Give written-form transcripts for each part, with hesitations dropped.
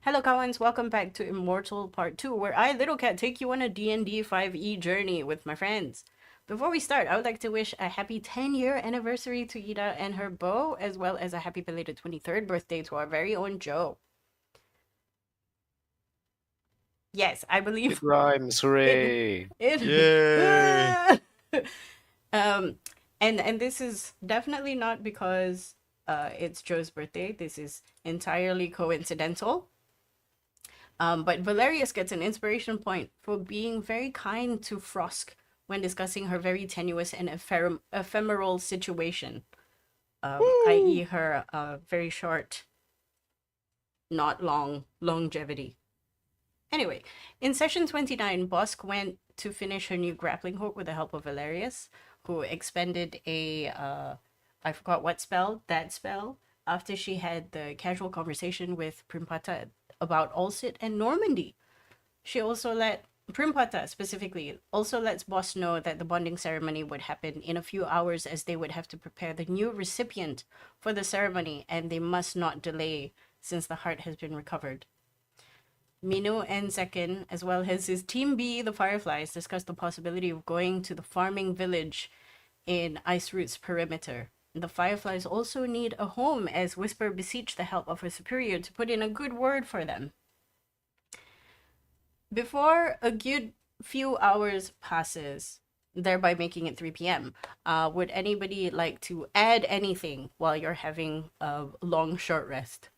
Helokawans, welcome back to Immortal Part 2, where I, Little Cat, take you on a D&D 5e journey with my friends. Before we start, I would like to wish a happy 10-year anniversary to Ida and her beau, as well as a happy belated 23rd birthday to our very own Joe. Yes, I It believe rhymes, it hooray! it Yay! um and this is definitely not because it's Joe's birthday. This is entirely coincidental. But Valerius gets an inspiration point for being very kind to Frosk when discussing her very tenuous and ephemeral situation, i.e., Woo! her very short, not long longevity. Anyway, in session 29, Bosk went to finish her new grappling hook with the help of Valerius, who expended a, I forgot what spell, that spell, after she had the casual conversation with Primpata about Ulcit and Normandy. She also Primpata specifically also lets Boss know that the bonding ceremony would happen in a few hours, as they would have to prepare the new recipient for the ceremony and they must not delay since the heart has been recovered. Minu and Zekin, as well as his Team B, the Fireflies, discuss the possibility of going to the farming village in Ice Root's perimeter. The Fireflies also need a home, as Whisper beseech the help of her superior to put in a good word for them. Before a good few hours passes, thereby making it 3 p.m., would anybody like to add anything while you're having a long short rest?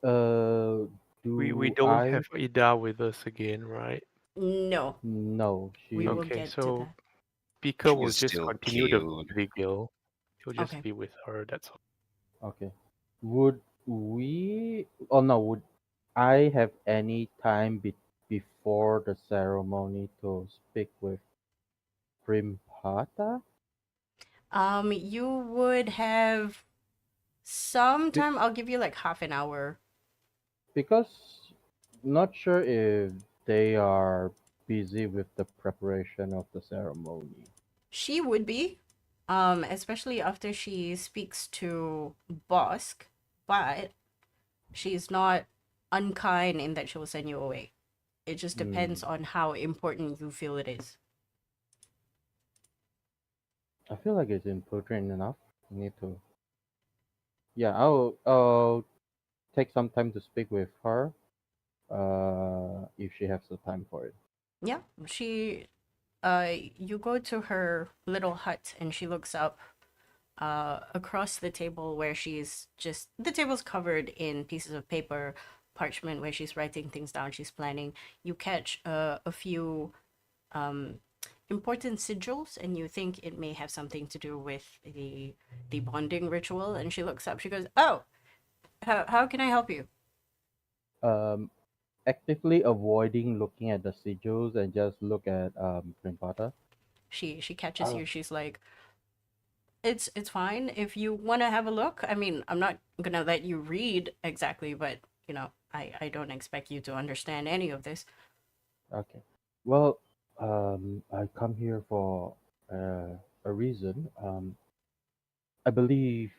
Uh, We do don't I? have Ida with us again, right? No, No, we will Okay, get to so that. Pika will She's just still continue the cute. vigil. He'll just Okay. be with her, that's all. okay. Would we? Oh no, would I have any time before the ceremony to speak with Primpata? You would have some Be- time. I'll give you like half an hour. because not sure if they are busy with the preparation of the ceremony. She would be, especially after she speaks to Bosk, but she's not unkind in that she will send you away. It just depends Hmm. on how important you feel it is. I feel like it's important enough. I need to. Yeah, I'll take some time to speak with her. If she has the time for it. Yeah, you go to her little hut and she looks up across the table where the table's covered in pieces of paper, parchment where she's writing things down, she's planning. You catch a few um, important sigils and you think it may have something to do with the bonding ritual. And she looks up, she goes, "Oh, how can I help you?" Um, Actively avoiding looking at the sigils and just look at Primpata. She catches Oh, you, she's like, it's fine if you want to have a look. I mean, I'm not gonna let you read exactly, but I don't expect you to understand any of this. okay. Well, I come here for a reason. I believe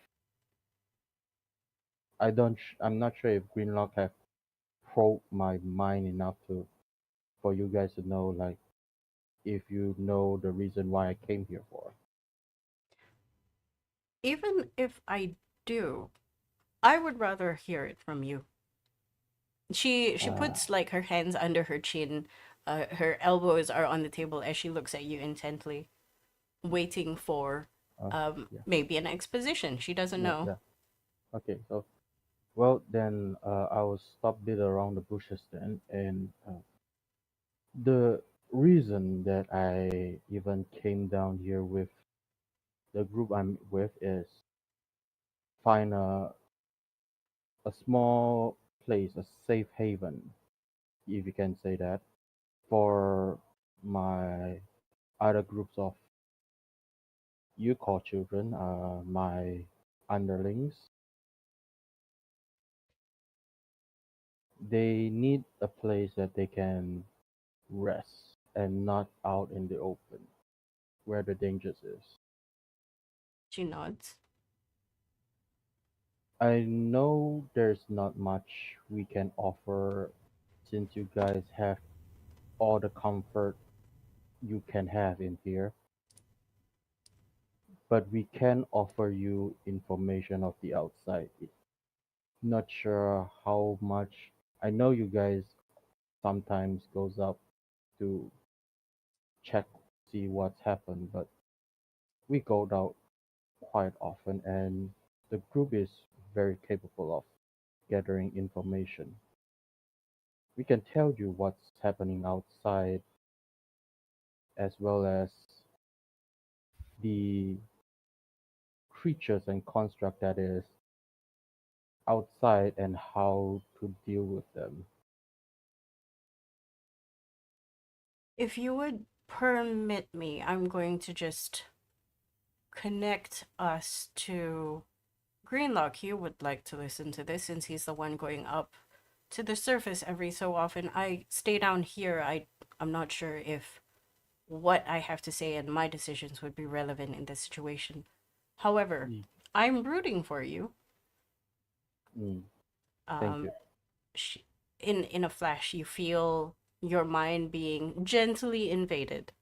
I'm not sure if Greenlock have probed my mind enough to for you guys to know, like, if you know the reason why I came here for. Even if I do, I would rather hear it from you. She Uh, puts like her hands under her chin. Her elbows are on the table as she looks at you intently, waiting for uh, yeah, maybe an exposition. She doesn't yeah, know. yeah. Okay, so well then, I will stop bit around the bushes then, and the reason that I even came down here with the group I'm with is find a small place, a safe haven, if you can say that, for my other groups of you call children, my underlings. They need a place that they can rest and not out in the open where the dangers is. She nods. I know there's not much we can offer since you guys have all the comfort you can have in here, but we can offer you information of the outside. Not sure how much. I know you guys sometimes goes up to check, see what's happened, but we go out quite often, and the group is very capable of gathering information. We can tell you what's happening outside as well as the creatures and construct that is outside and how to deal with them. If you would permit me, I'm going to just connect us to Greenlock. He would like to listen to this since he's the one going up to the surface every so often. I stay down here. I'm not sure if what I have to say and my decisions would be relevant in this situation. However, Mm, I'm rooting for you. mm, thank Um, you. sh- in a flash, you feel your mind being gently invaded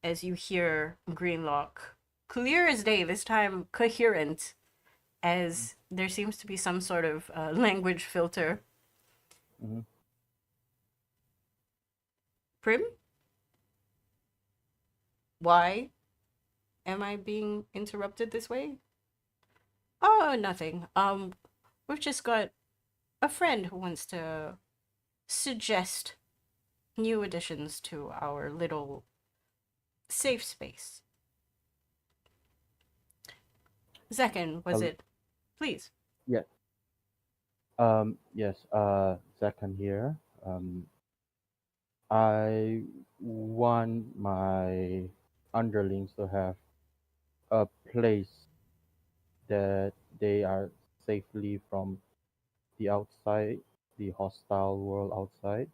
as you hear Greenlock, clear as day, this time coherent, as there seems to be some sort of language filter. Hmm. Prim, why am I being interrupted this way? Oh, nothing. We've just got a friend who wants to suggest new additions to our little safe space. Zekan, was Uh, it? Please. yeah. Yes. Second here. Um, I want my underlings to have a place that they are safely from the outside, the hostile world outside.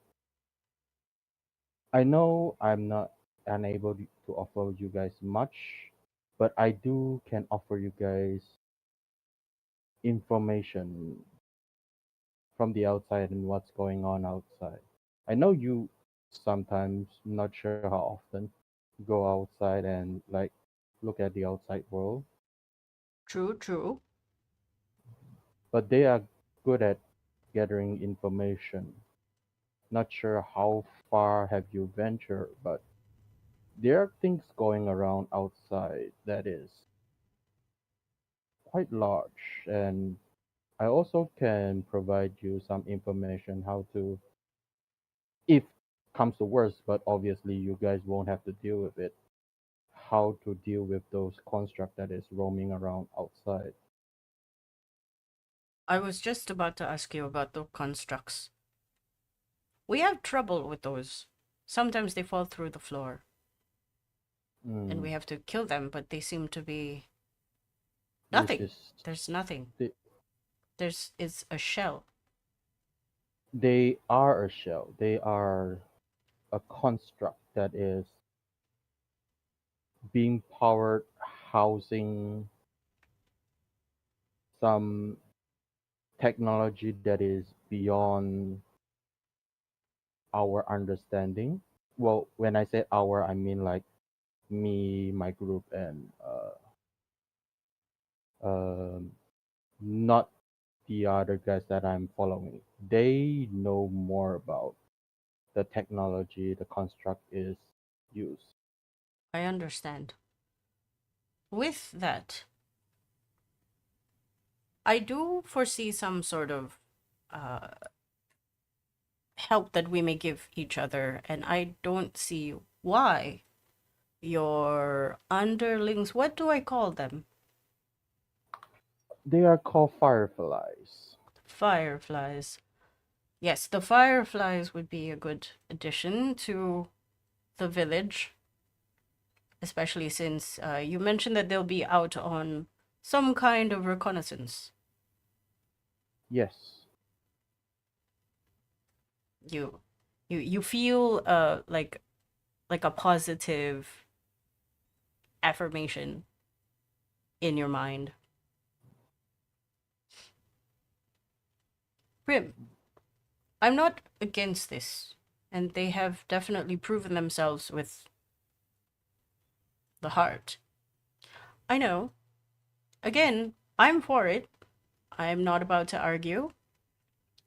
I know I'm not unable to offer you guys much, but I do can offer you guys information from the outside and what's going on outside. I know you sometimes not sure how often go outside and like look at the outside world, True, true. but they are good at gathering information. Not sure how far have you ventured, but there are things going around outside that is quite large, and I also can provide you some information how to, if comes to worst, but obviously you guys won't have to deal with it, how to deal with those construct that is roaming around outside. I was just about to ask you about the constructs. We have trouble with those. Sometimes they fall through the floor, and Mm, we have to kill them, but they seem to be nothing. resist. There's nothing. They, There's is a shell. they are a shell. They are a construct that is being powered, housing some technology that is beyond our understanding. Well, when I say our, I mean like me, my group, and um, not the other guys that I'm following. They know more about the technology the construct is used. I understand. With that, I do foresee some sort of uh, help that we may give each other, and I don't see why your underlings, what do I call them? They are called fireflies. Fireflies. Yes, the fireflies would be a good addition to the village, especially since you mentioned that they'll be out on some kind of reconnaissance. Yes, You you feel like a positive affirmation in your mind. Grim, I'm not against this, and they have definitely proven themselves with the heart. I know. Again, I'm for it. I'm not about to argue,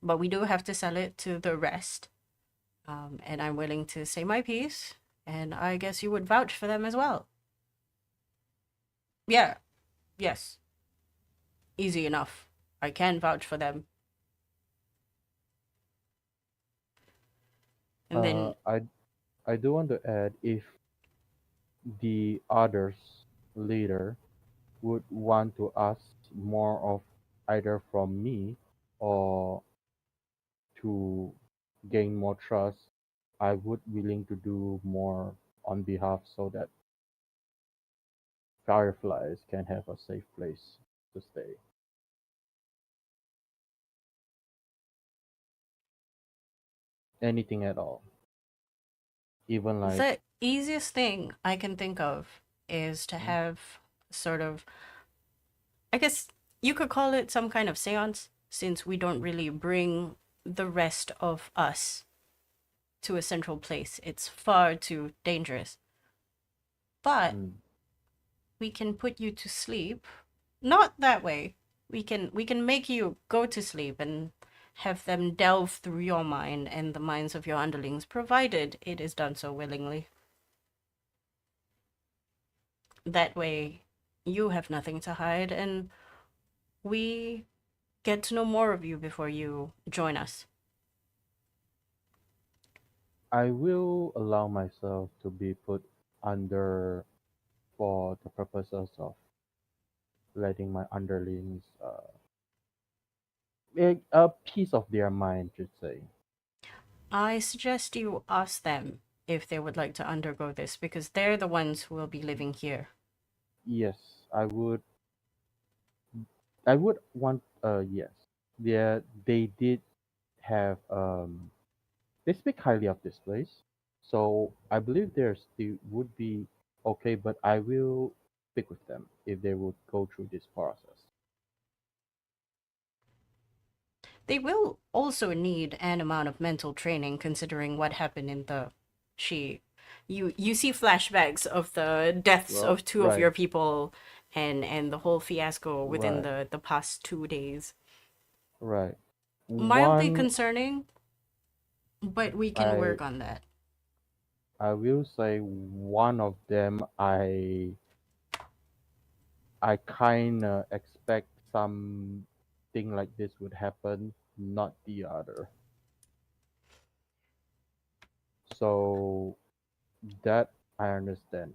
but we do have to sell it to the rest. And I'm willing to say my piece, and I guess you would vouch for them as well. Yeah, yes. Easy enough. I can vouch for them. And then I do want to add, if the others later would want to ask more of either from me or to gain more trust, I would willing to do more on behalf so that fireflies can have a safe place to stay. Anything at all. Even like, the easiest thing I can think of is to have sort of, I guess you could call it some kind of seance, since we don't really bring the rest of us to a central place. It's far too dangerous. But mm, we can put you to sleep. Not that way. We can make you go to sleep and have them delve through your mind and the minds of your underlings, provided it is done so willingly. That way you have nothing to hide, and we get to know more of you before you join us. I will allow myself to be put under for the purposes of letting my underlings make a piece of their mind, should say. I suggest you ask them if they would like to undergo this, because they're the ones who will be living here. Yes, I would. I would want. Yes, they did have. They speak highly of this place, so I believe they still would be okay. But I will speak with them if they would go through this process. They will also need an amount of mental training, considering what happened in the she you see flashbacks of the deaths Well, of two of right, your people, and the whole fiasco within right, the past 2 days. right. Mildly One, concerning, but we can I work on that. I will say one of them. I kind of expect something like this would happen, not the other. So that I understand.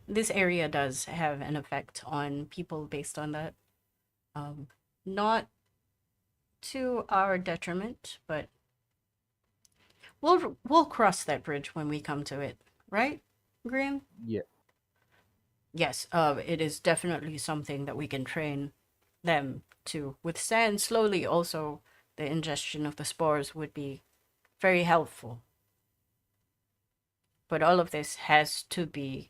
This area does have an effect on people based on that. Um, Not to our detriment, but we'll cross that bridge when we come to it, right, Graham? Yeah, Yes, it is definitely something that we can train them to withstand slowly. Also, the ingestion of the spores would be very helpful. But all of this has to be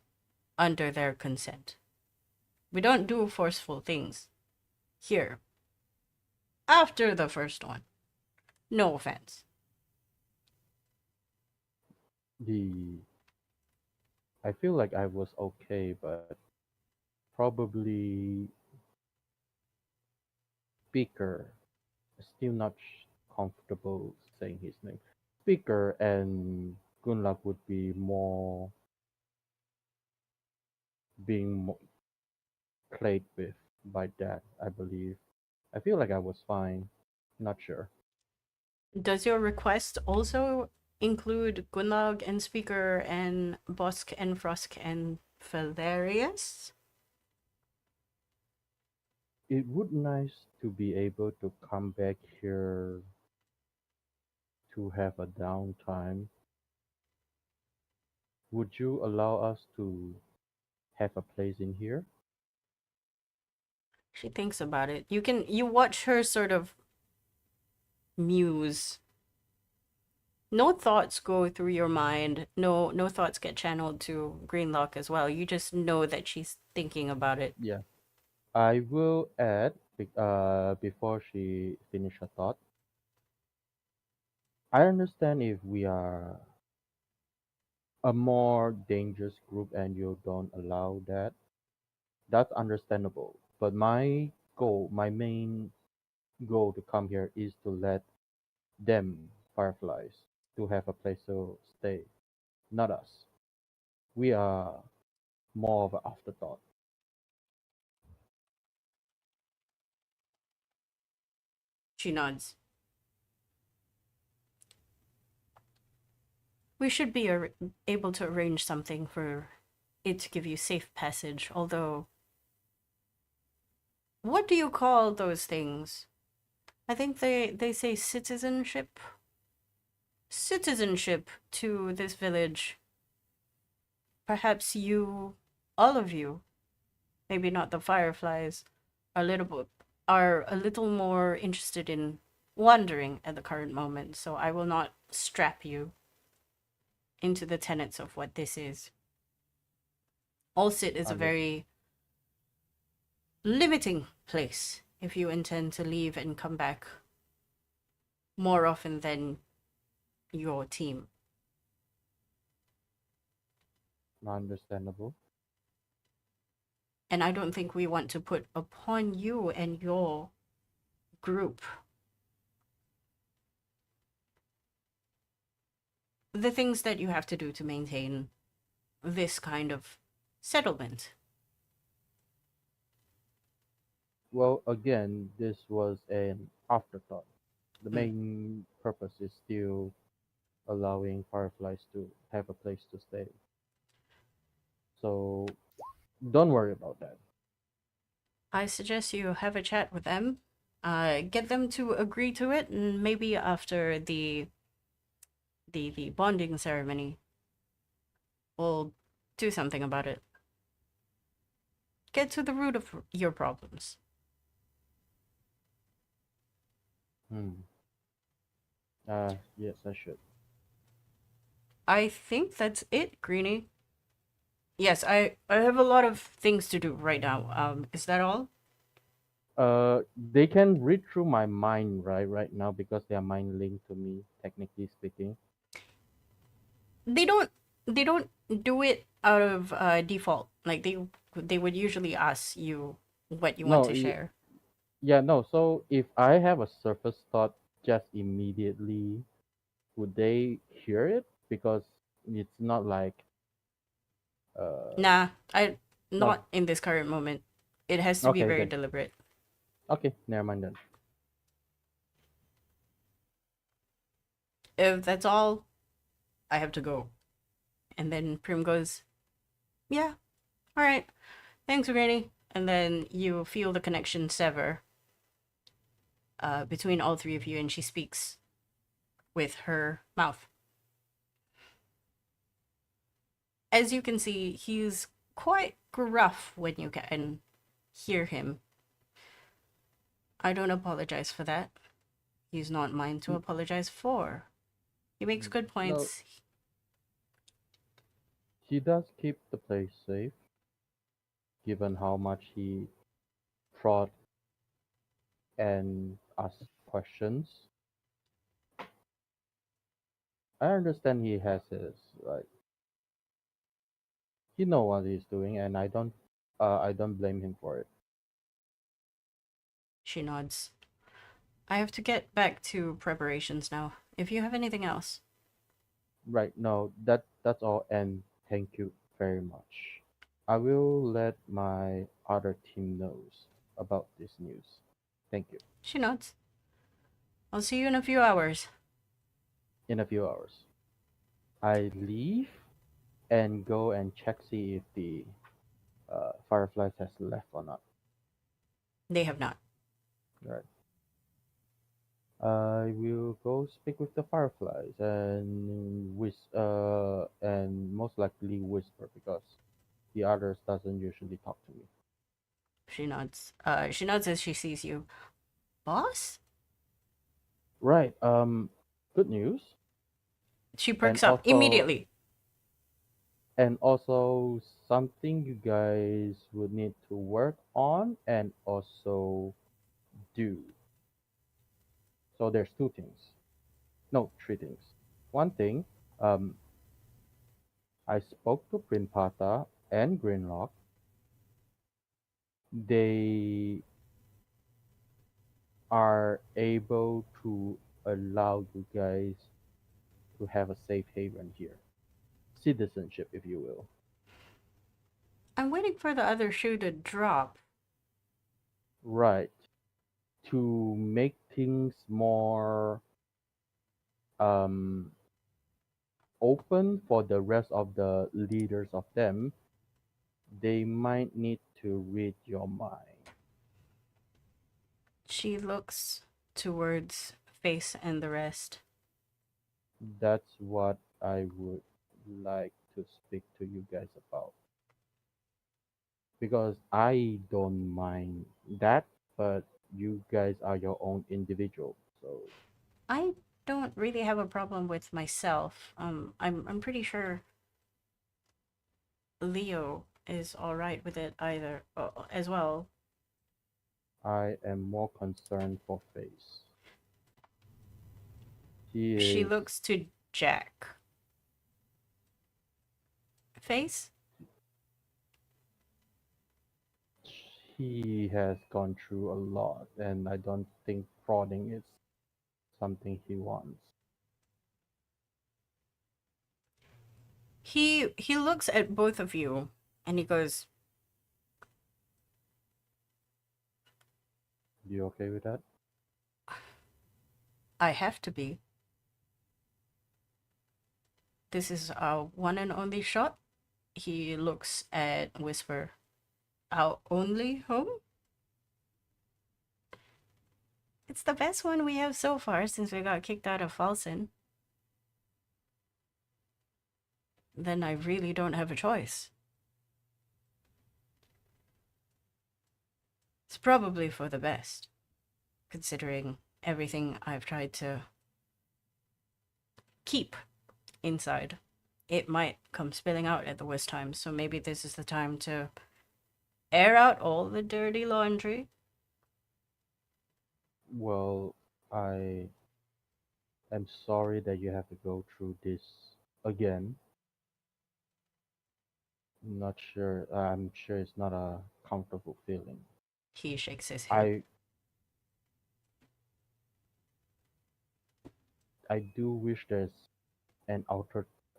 under their consent. We don't do forceful things here. After the first one. No offense. the I feel like I was okay, but probably Speaker still not comfortable saying his name. Speaker and Gunlak would be more being played with by that, I believe. I feel like I was fine. Not sure. Does your request also include Gunlag and Speaker and Bosk and Frosk and Felarius? It would nice to be able to come back here to have a downtime. Would you allow us to have a place in here? She thinks about it. You watch her sort of muse. No thoughts go through your mind. No thoughts get channeled to Greenlock as well. You just know that she's thinking about it. Yeah. I will add before she finish her thought. I understand if we are a more dangerous group and you don't allow that. That's understandable. But my main goal to come here is to let them, fireflies, to have a place to stay, not us. We are more of an afterthought. She nods. We should be able to arrange something for it to give you safe passage, although. What do you call those things? I think they say citizenship. Citizenship to this village. Perhaps you, all of you, maybe not the fireflies, are a little more interested in wandering at the current moment. So I will not strap you into the tenets of what this is. Ulcit is a Under- very limiting place if you intend to leave and come back more often than your team. Understandable. And I don't think we want to put upon you and your group the things that you have to do to maintain this kind of settlement. Well, again, this was an afterthought. The Mm. main purpose is still allowing fireflies to have a place to stay. So don't worry about that. I suggest you have a chat with them, get them to agree to it, and maybe after the bonding ceremony, we'll do something about it. Get to the root of your problems. Hmm. Yes, I should. I think that's it, Greenie. Yes, I have a lot of things to do right now. Is that all? They can read through my mind right now because they are mind linked to me, technically speaking. They don't they don't do it out of default. Like they would usually ask you what you want No, to share. yeah, no. So if I have a surface thought just immediately, would they hear it? Because it's not like uh Nah, I no. not in this current moment. It has to be Okay very then. deliberate. Okay, never mind then. If that's all, I have to go. And then Prim goes, "Yeah, all right. Thanks, Granny." And then you feel the connection sever between all three of you, and she speaks with her mouth. As you can see, he's quite gruff when you can hear him. I don't apologize for that. He's not mine to N- apologize for. He makes good No, points. he does keep the place safe, given how much he prod and asks questions. I understand he has his like he know what he's doing, and I don't blame him for it. She nods. I have to get back to preparations now. If you have anything else. Right, no, that's all, and thank you very much. I will let my other team knows about this news. Thank you. She nods. I'll see you in a few hours. In a few hours. I leave and go and check see if the fireflies has left or not. They have not. Right. I will go speak with the fireflies and most likely whisper because the others doesn't usually talk to me. She nods. She nods as she sees you. Boss? Right. Good news. She And perks up also immediately. and also something you guys would need to work on and also do. So there's two things. No, three things. One thing, um, I spoke to Prinpata and Greenlock. They are able to allow you guys to have a safe haven here. Citizenship, if you will. I'm waiting for the other shoe to drop. Right. To make things more um, open for the rest of the leaders of them, they might need to read your mind. She looks towards Face and the rest. That's what I would like to speak to you guys about. Because I don't mind that, but you guys are your own individual. So I don't really have a problem with myself. I'm pretty sure Leo is all right with it either as well. I am more concerned for Face. He She is looks to Jack. Face? he has gone through a lot, and I don't think prodding is something he wants. He looks at both of you and he goes, You okay with that? I have to be. This is our one and only shot. He looks at Whisper. Our only home? It's the best one we have so far since we got kicked out of Falsen. Then I really don't have a choice. It's probably for the best, considering everything I've tried to keep inside. It might come spilling out at the worst time, so maybe this is the time to air out all the dirty laundry. Well, I am sorry that you have to go through this again. Not sure. I'm sure it's not a comfortable feeling. He shakes his head. I do wish there's an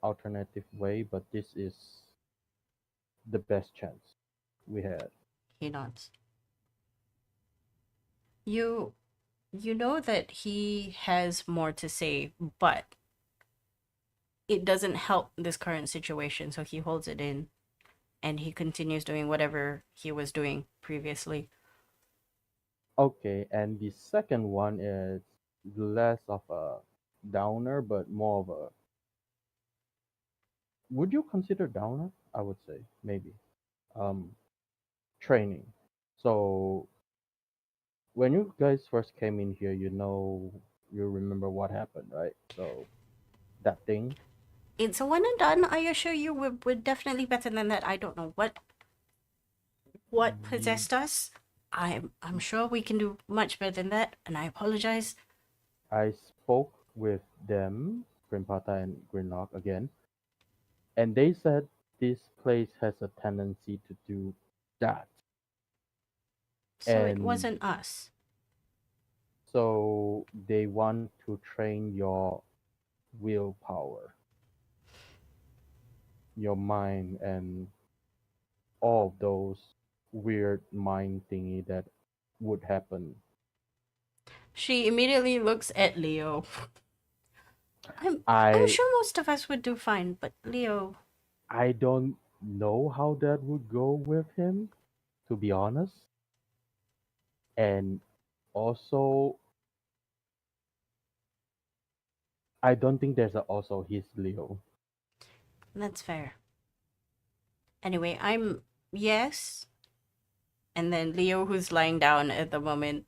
alternative way, but this is the best chance we had. He nods. You know that he has more to say, but it doesn't help this current situation, so he holds it in and he continues doing whatever he was doing previously. Okay, and the second one is less of a downer, but more of a. Would you consider downer? I would say maybe. Um, Training. So when you guys first came in here, you remember what happened, right? So that thing. It's a one and done. I assure you, we're definitely better than that. I don't know what Ye- possessed us. I'm sure we can do much better than that, and I apologize. I spoke with them, Grimpata and Grinlock again, and they said this place has a tendency to do that. So it And wasn't us. so they want to train your willpower, your mind, and all of those weird mind thingy that would happen. She immediately looks at Leo. I'm I sure most of us would do fine, but Leo, I don't know how that would go with him, to be honest. And also, I don't think there's a also his Leo. that's fair. Anyway, I'm yes, and then Leo, who's lying down at the moment,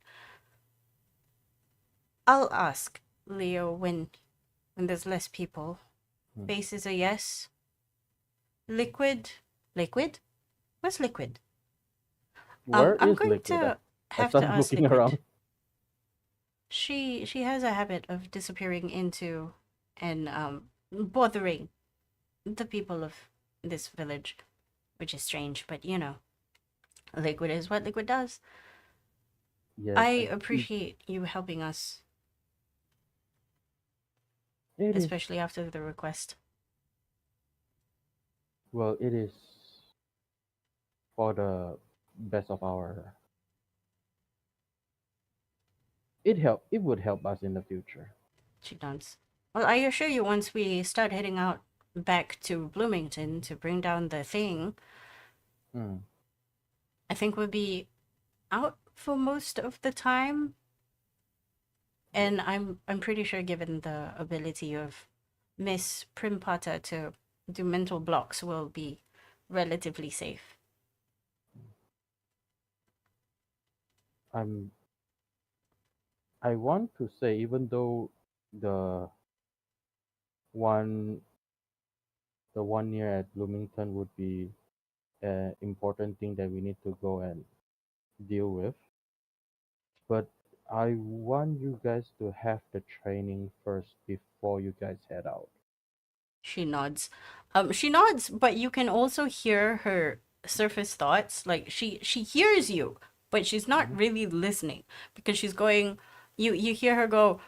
I'll ask Leo when there's less people. Hmm. Base is a yes. Liquid, liquid. Where's liquid? Where I'm is going Liquid? to I have to started ask looking liquid. around. She has a habit of disappearing into and bothering the people of this village, which is strange, but you know, Liquid is what Liquid does. Yes, I appreciate you helping us, it is. especially after the request. Well, it is for the best of our. It would help us in the future. She nods. Well, I assure you, once we start heading out back to Bloomington to bring down the thing, Hmm. I think we'll be out for most of the time. And I'm pretty sure, given the ability of Miss Primpata to do mental blocks, we'll be relatively safe. I'm. I want to say, even though the one the 1 year at Bloomington would be an important thing that we need to go and deal with, but I want you guys to have the training first before you guys head out. She nods. She nods, but you can also hear her surface thoughts. Like she hears you, but she's not Mhm. really listening because she's going. You hear her go.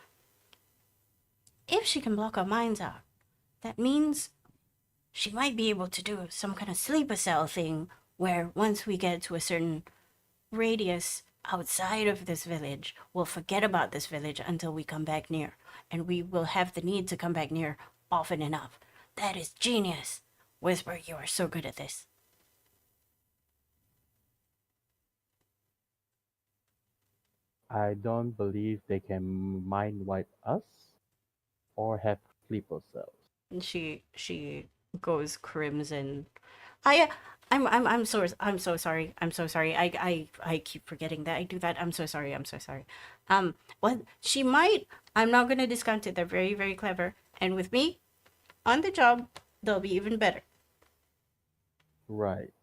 If she can block our minds out, that means she might be able to do some kind of sleeper cell thing where once we get to a certain radius outside of this village, we'll forget about this village until we come back near, and we will have the need to come back near often enough. That is genius. Whisper, you are so good at this. I don't believe they can mind wipe us or have sleeper cells. And she goes crimson. I I'm so sorry. I'm so sorry. I keep forgetting that I do that. I'm so sorry. I'm so sorry. Well, she might. I'm not gonna discount it. They're very very clever, and with me on the job, they'll be even better. Right.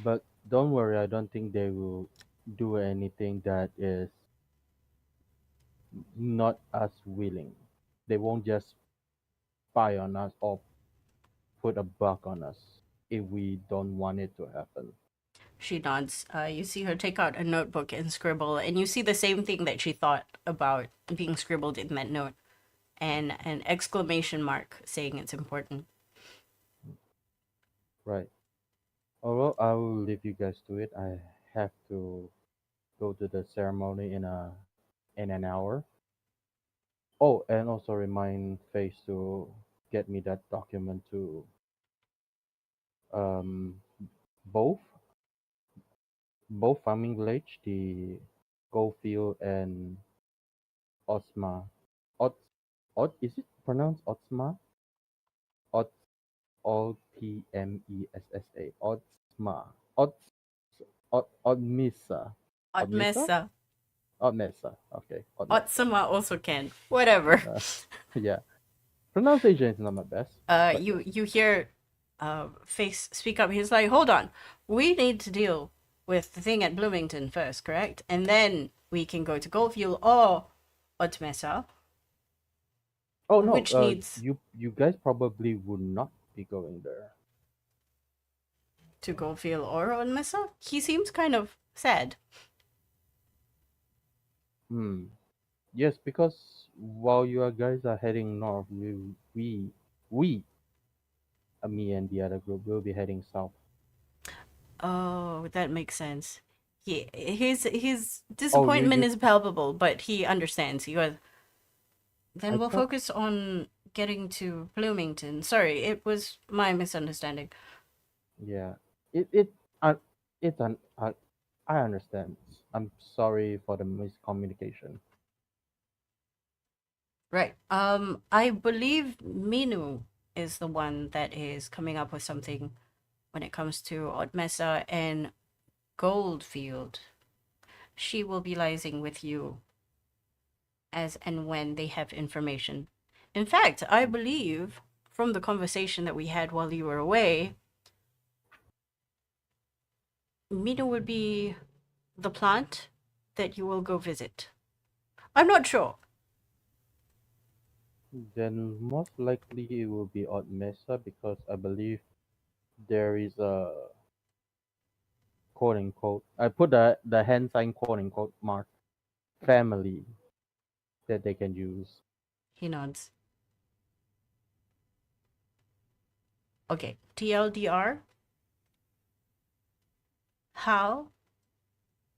But don't worry, I don't think they will do anything that is not us willing. They won't just spy on us or put a bug on us if we don't want it to happen. She nods. You see her take out a notebook and scribble, and you see the same thing that she thought about being scribbled in that note, and an exclamation mark saying it's important. Right. Although I will leave you guys to it. I have to go to the ceremony in an hour. Oh, and also remind Face to get me that document to um both farming village, the Goldfield and Osma. Ot Ot is it pronounced Otsma? Ot Otmessa. Otsma. Otmissa. Otmissa? Otmessa. Otmessa. Okay, Otmessa. Otsama also can. Whatever. Uh, yeah. Pronunciation is not my best, but You yes. you hear Face speak up. He's like, hold on. We need to deal with the thing at Bloomington first, correct? And then we can go to Goldfield or Otmessa, Oh no, which needs you guys probably would not be going there. to Goldfield or Otmessa. He seems kind of sad. Hmm. Yes, because while you guys are heading north, we, me and the other group will be heading south. Oh, that makes sense. His Oh, you disappointment just is palpable, but he understands. He goes, then I we'll thought focus on getting to Bloomington. Sorry, it was my misunderstanding. yeah. It uh, it's an I understand. I'm sorry for the miscommunication. Right. I believe Minu is the one that is coming up with something when it comes to Otmesa and Goldfield. She will be liaising with you as and when they have information. In fact, I believe from the conversation that we had while you were away, Minu would be the plant that you will go visit? I'm not sure. Then most likely it will be Odd Mesa because I believe there is a quote unquote. I put the hand sign quote unquote mark family that they can use. He nods. Okay, TLDR. How?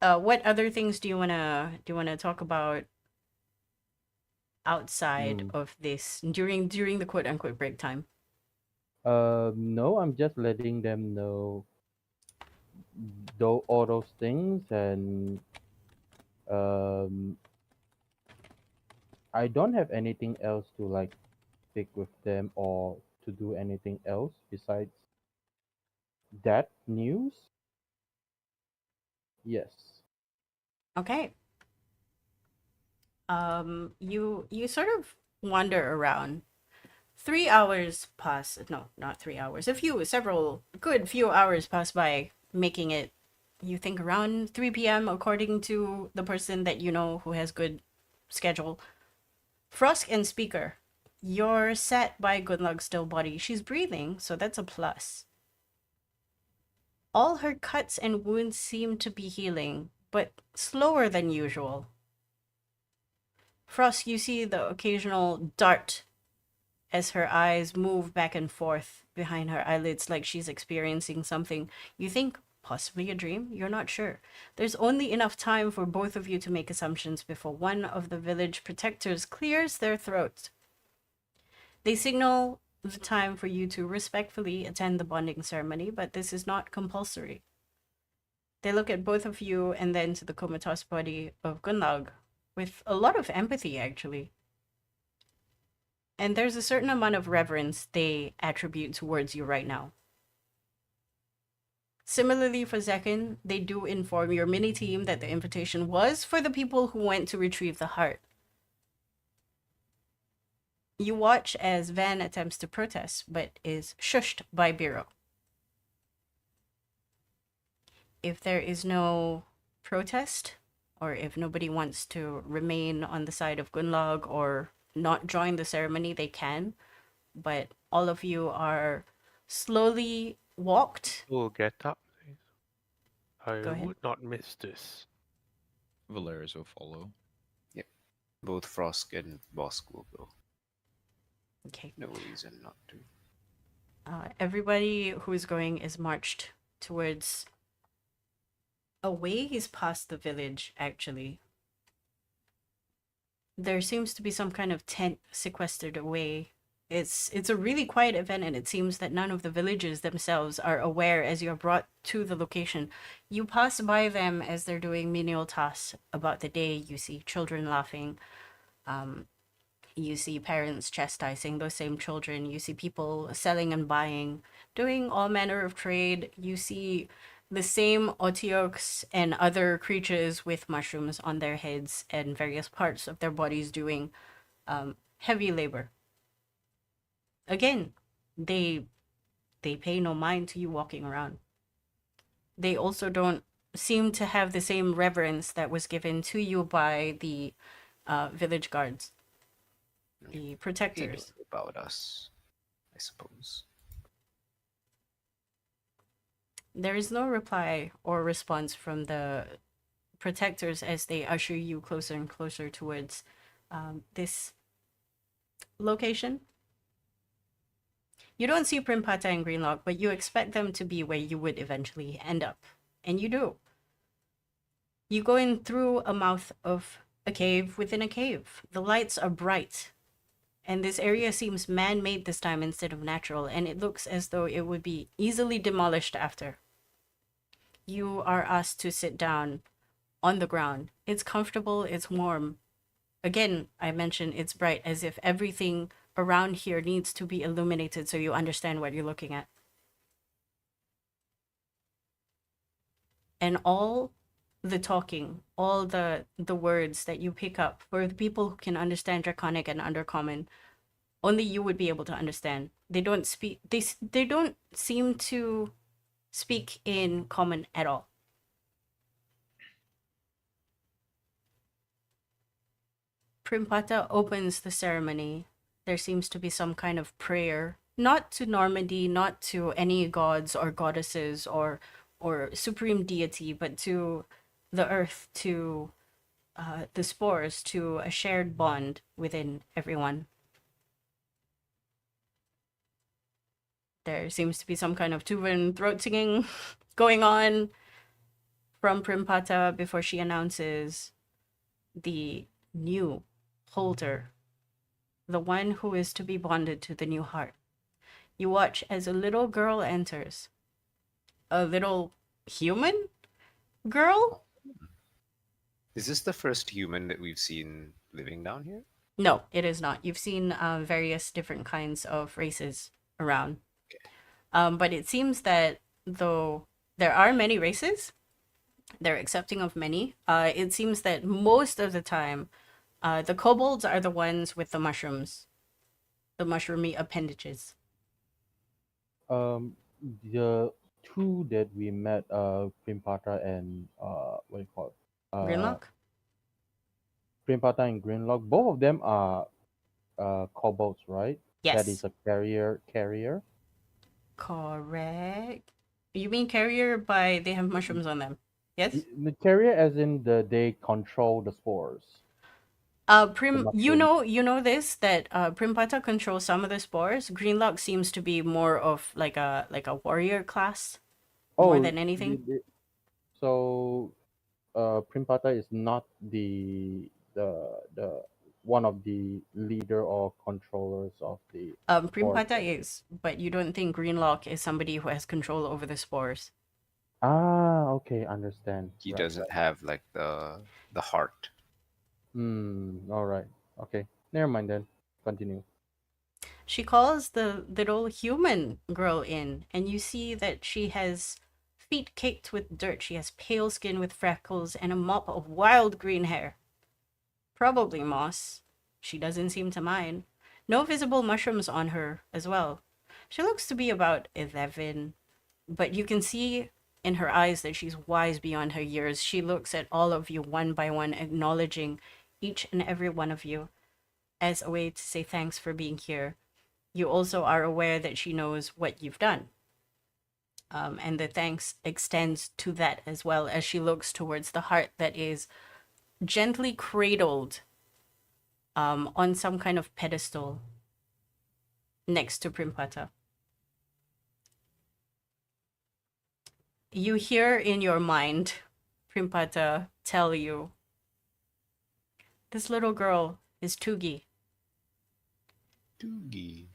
What other things do you wanna talk about outside Hmm. of this during the quote unquote break time? No, I'm just letting them know though all those things, and um, I don't have anything else to like speak with them or to do anything else besides that news. Yes. Okay. You sort of wander around. 3 hours pass. No, not 3 hours. Several good few hours pass by, making it, you think, around 3 p.m. according to the person that you know who has good schedule. Frosk and Speaker, you're set by Gunlug's still body. She's breathing, so that's a plus. All her cuts and wounds seem to be healing, but slower than usual. Frost, you see the occasional dart as her eyes move back and forth behind her eyelids like she's experiencing something. You think possibly a dream? You're not sure. There's only enough time for both of you to make assumptions before one of the village protectors clears their throats. They signal the time for you to respectfully attend the bonding ceremony, but this is not compulsory. They look at both of you and then to the comatose body of Gunlag with a lot of empathy, actually. And there's a certain amount of reverence they attribute towards you right now. Similarly, for Zekin, they do inform your mini team that the invitation was for the people who went to retrieve the heart. You watch as Van attempts to protest, but is shushed by Biro. If there is no protest, or if nobody wants to remain on the side of Gunlag or not join the ceremony, they can. But all of you are slowly walked. We'll get up, please. I Go ahead. would not miss this. Valerius will follow. Both Frosk and Bosk will go. Okay. No reason not to. Everybody who is going is marched towards a ways past the village, actually. There seems to be some kind of tent sequestered away. It's a really quiet event, and it seems that none of the villagers themselves are aware as you're brought to the location. You pass by them as they're doing menial tasks about the day. You see children laughing. You see parents chastising those same children. You see people selling and buying, doing all manner of trade. You see the same otioks and other creatures with mushrooms on their heads and various parts of their bodies doing heavy labor. Again, they pay no mind to you walking around. They also don't seem to have the same reverence that was given to you by the village guards, the They know protectors. about us, I suppose. There is no reply or response from the protectors as they usher you closer and closer towards this location. You don't see Primpata and Greenlock, but you expect them to be where you would eventually end up. And you do. You go in through a mouth of a cave within a cave. The lights are bright. And this area seems man-made this time instead of natural, and it looks as though it would be easily demolished after. You are asked to sit down on the ground. It's comfortable, it's warm. Again, I mentioned it's bright, as if everything around here needs to be illuminated so you understand what you're looking at. And all the talking, all the words that you pick up, for the people who can understand Draconic and Undercommon, only you would be able to understand. They don't speak, they don't seem to speak in common at all. Primpata opens the ceremony. There seems to be some kind of prayer, not to Normandy, not to any gods or goddesses or supreme deity, but to the earth, to the spores, to a shared bond within everyone. There seems to be some kind of Tuvan throat singing going on from Primpata before she announces the new holder, the one who is to be bonded to the new heart. You watch as a little girl enters. A little human girl? Is this the first human that we've seen living down here? No, it is not. You've seen various different kinds of races around. But it seems that though there are many races, they're accepting of many. It seems that most of the time, the kobolds are the ones with the mushrooms, the mushroomy appendages. The two that we met, Primpata and what do you call it? Grinlock? Primpata and Greenlock, both of them are kobolds, right? That Yes. is a carrier. Correct. You mean carrier by they have mushrooms on them? Yes? The carrier, as in they control the spores. Prim, The you mushroom. know this that Primpata controls some of the spores. Greenlock seems to be more of like a warrior class more Oh, than anything. so Primpata is not the one of the leader or controllers of the spores. Primpata is, but you don't think Greenlock is somebody who has control over the spores. Ah, okay, understand. He Right, doesn't right. have like the heart. All right. Okay. Never mind then. Continue. She calls the little human girl in, and you see that she has feet caked with dirt. She has pale skin with freckles and a mop of wild green hair. Probably moss. She doesn't seem to mind. No visible mushrooms on her as well. She looks to be about 11, but you can see in her eyes that she's wise beyond her years. She looks at all of you one by one, acknowledging each and every one of you as a way to say thanks for being here. You also are aware that she knows what you've done. And the thanks extends to that as well as she looks towards the heart that is gently cradled on some kind of pedestal next to Primpata. You hear in your mind Primpata tell you, this little girl is Tugi. Doogie.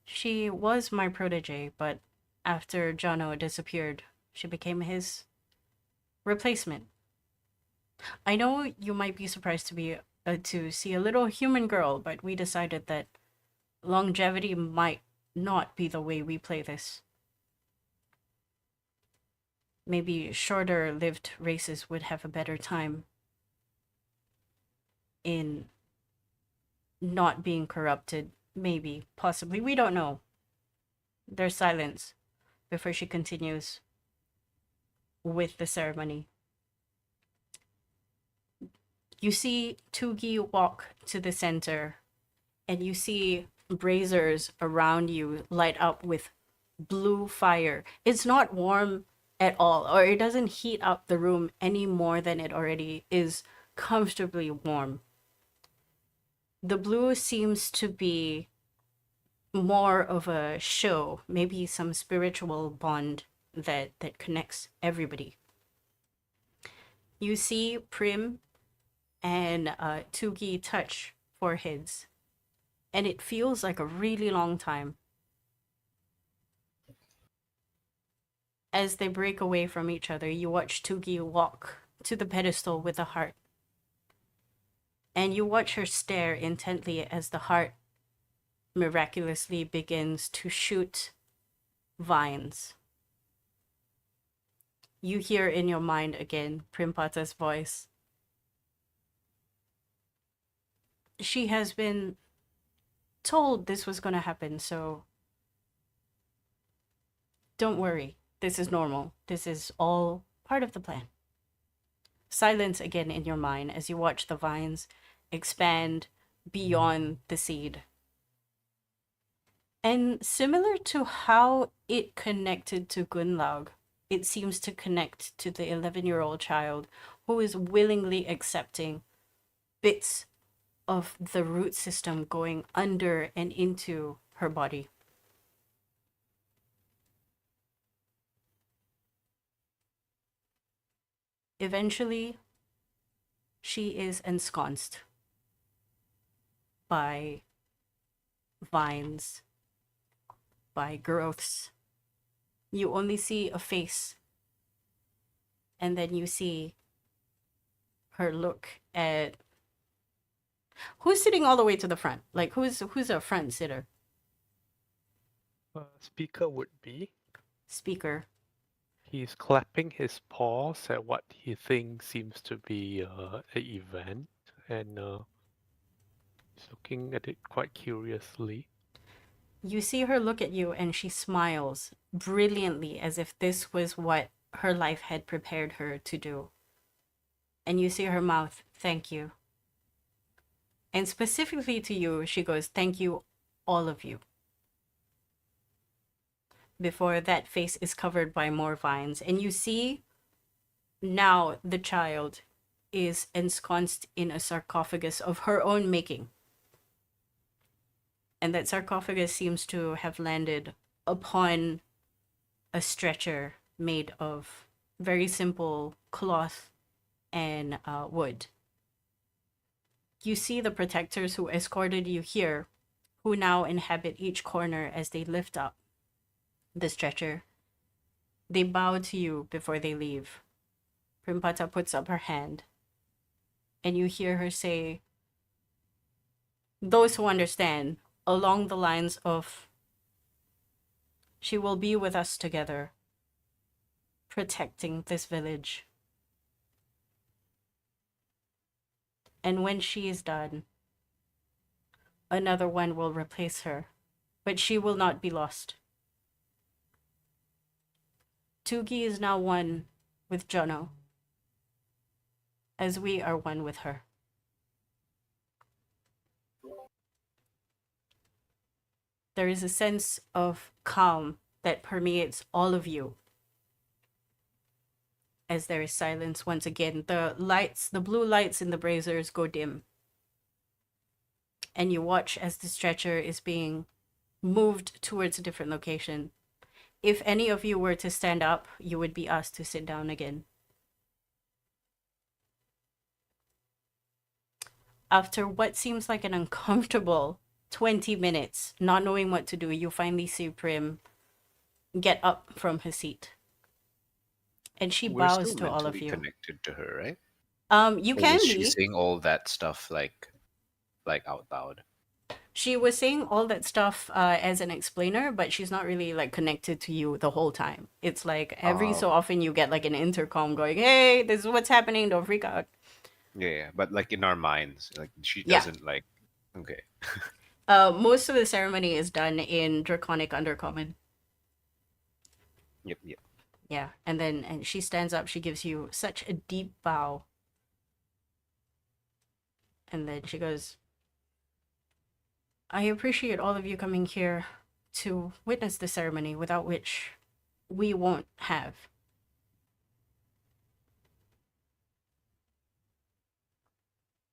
She was my protege, but after Jono disappeared, she became his replacement. I know you might be surprised to see a little human girl, but we decided that longevity might not be the way we play this. Maybe shorter lived races would have a better time in not being corrupted. Maybe, possibly, we don't know. There's silence before she continues with the ceremony. You see Tugi walk to the center, and you see braziers around you light up with blue fire. It's not warm at all, or it doesn't heat up the room any more than it already is comfortably warm. The blue seems to be more of a show, maybe some spiritual bond that connects everybody. You see Prim and Tugi touch foreheads, and it feels like a really long time. As they break away from each other, you watch Tugi walk to the pedestal with the heart. And you watch her stare intently as the heart miraculously begins to shoot vines. You hear in your mind again Primpata's voice. She has been told this was going to happen, so don't worry. This is normal. This is all part of the plan. Silence again in your mind as you watch the vines expand beyond the seed. And similar to how it connected to Gunlaug, it seems to connect to the 11-year-old child who is willingly accepting bits of the root system going under and into her body. Eventually, she is ensconced by vines, by growths. You only see a face, and then you see her look at who's sitting all the way to the front. Like who's a front sitter? Speaker would be. Speaker. He's clapping his paws at what he thinks seems to be an event, and he's looking at it quite curiously. You see her look at you and she smiles brilliantly as if this was what her life had prepared her to do. And you see her mouth, thank you. And specifically to you, she goes, thank you, all of you. Before that face is covered by more vines. And you see now the child is ensconced in a sarcophagus of her own making. And that sarcophagus seems to have landed upon a stretcher made of very simple cloth and wood. You see the protectors who escorted you here, who now inhabit each corner as they lift up the stretcher. They bow to you before they leave. Primpata puts up her hand, and you hear her say, those who understand, along the lines of, she will be with us together, protecting this village. And when she is done, another one will replace her, but she will not be lost. Tugi is now one with Jono, as we are one with her. There is a sense of calm that permeates all of you. As there is silence once again, the lights, the blue lights in the braziers go dim. And you watch as the stretcher is being moved towards a different location. If any of you were to stand up, you would be asked to sit down again. After what seems like an uncomfortable 20 minutes, not knowing what to do, you finally see Prim get up from her seat. And she We're bows still to all of mentally you. connected to her, right? You Or can was she be. saying all that stuff like out loud? She was saying all that stuff as an explainer, but she's not really like connected to you the whole time. It's like every so often you get like an intercom going, hey, this is what's happening, don't freak out. Yeah, but like in our minds, like she Yeah. doesn't like. Okay. Most of the ceremony is done in Draconic Undercommon. Yep. Yeah, and she stands up, she gives you such a deep bow. And then she goes, I appreciate all of you coming here to witness the ceremony, without which we won't have.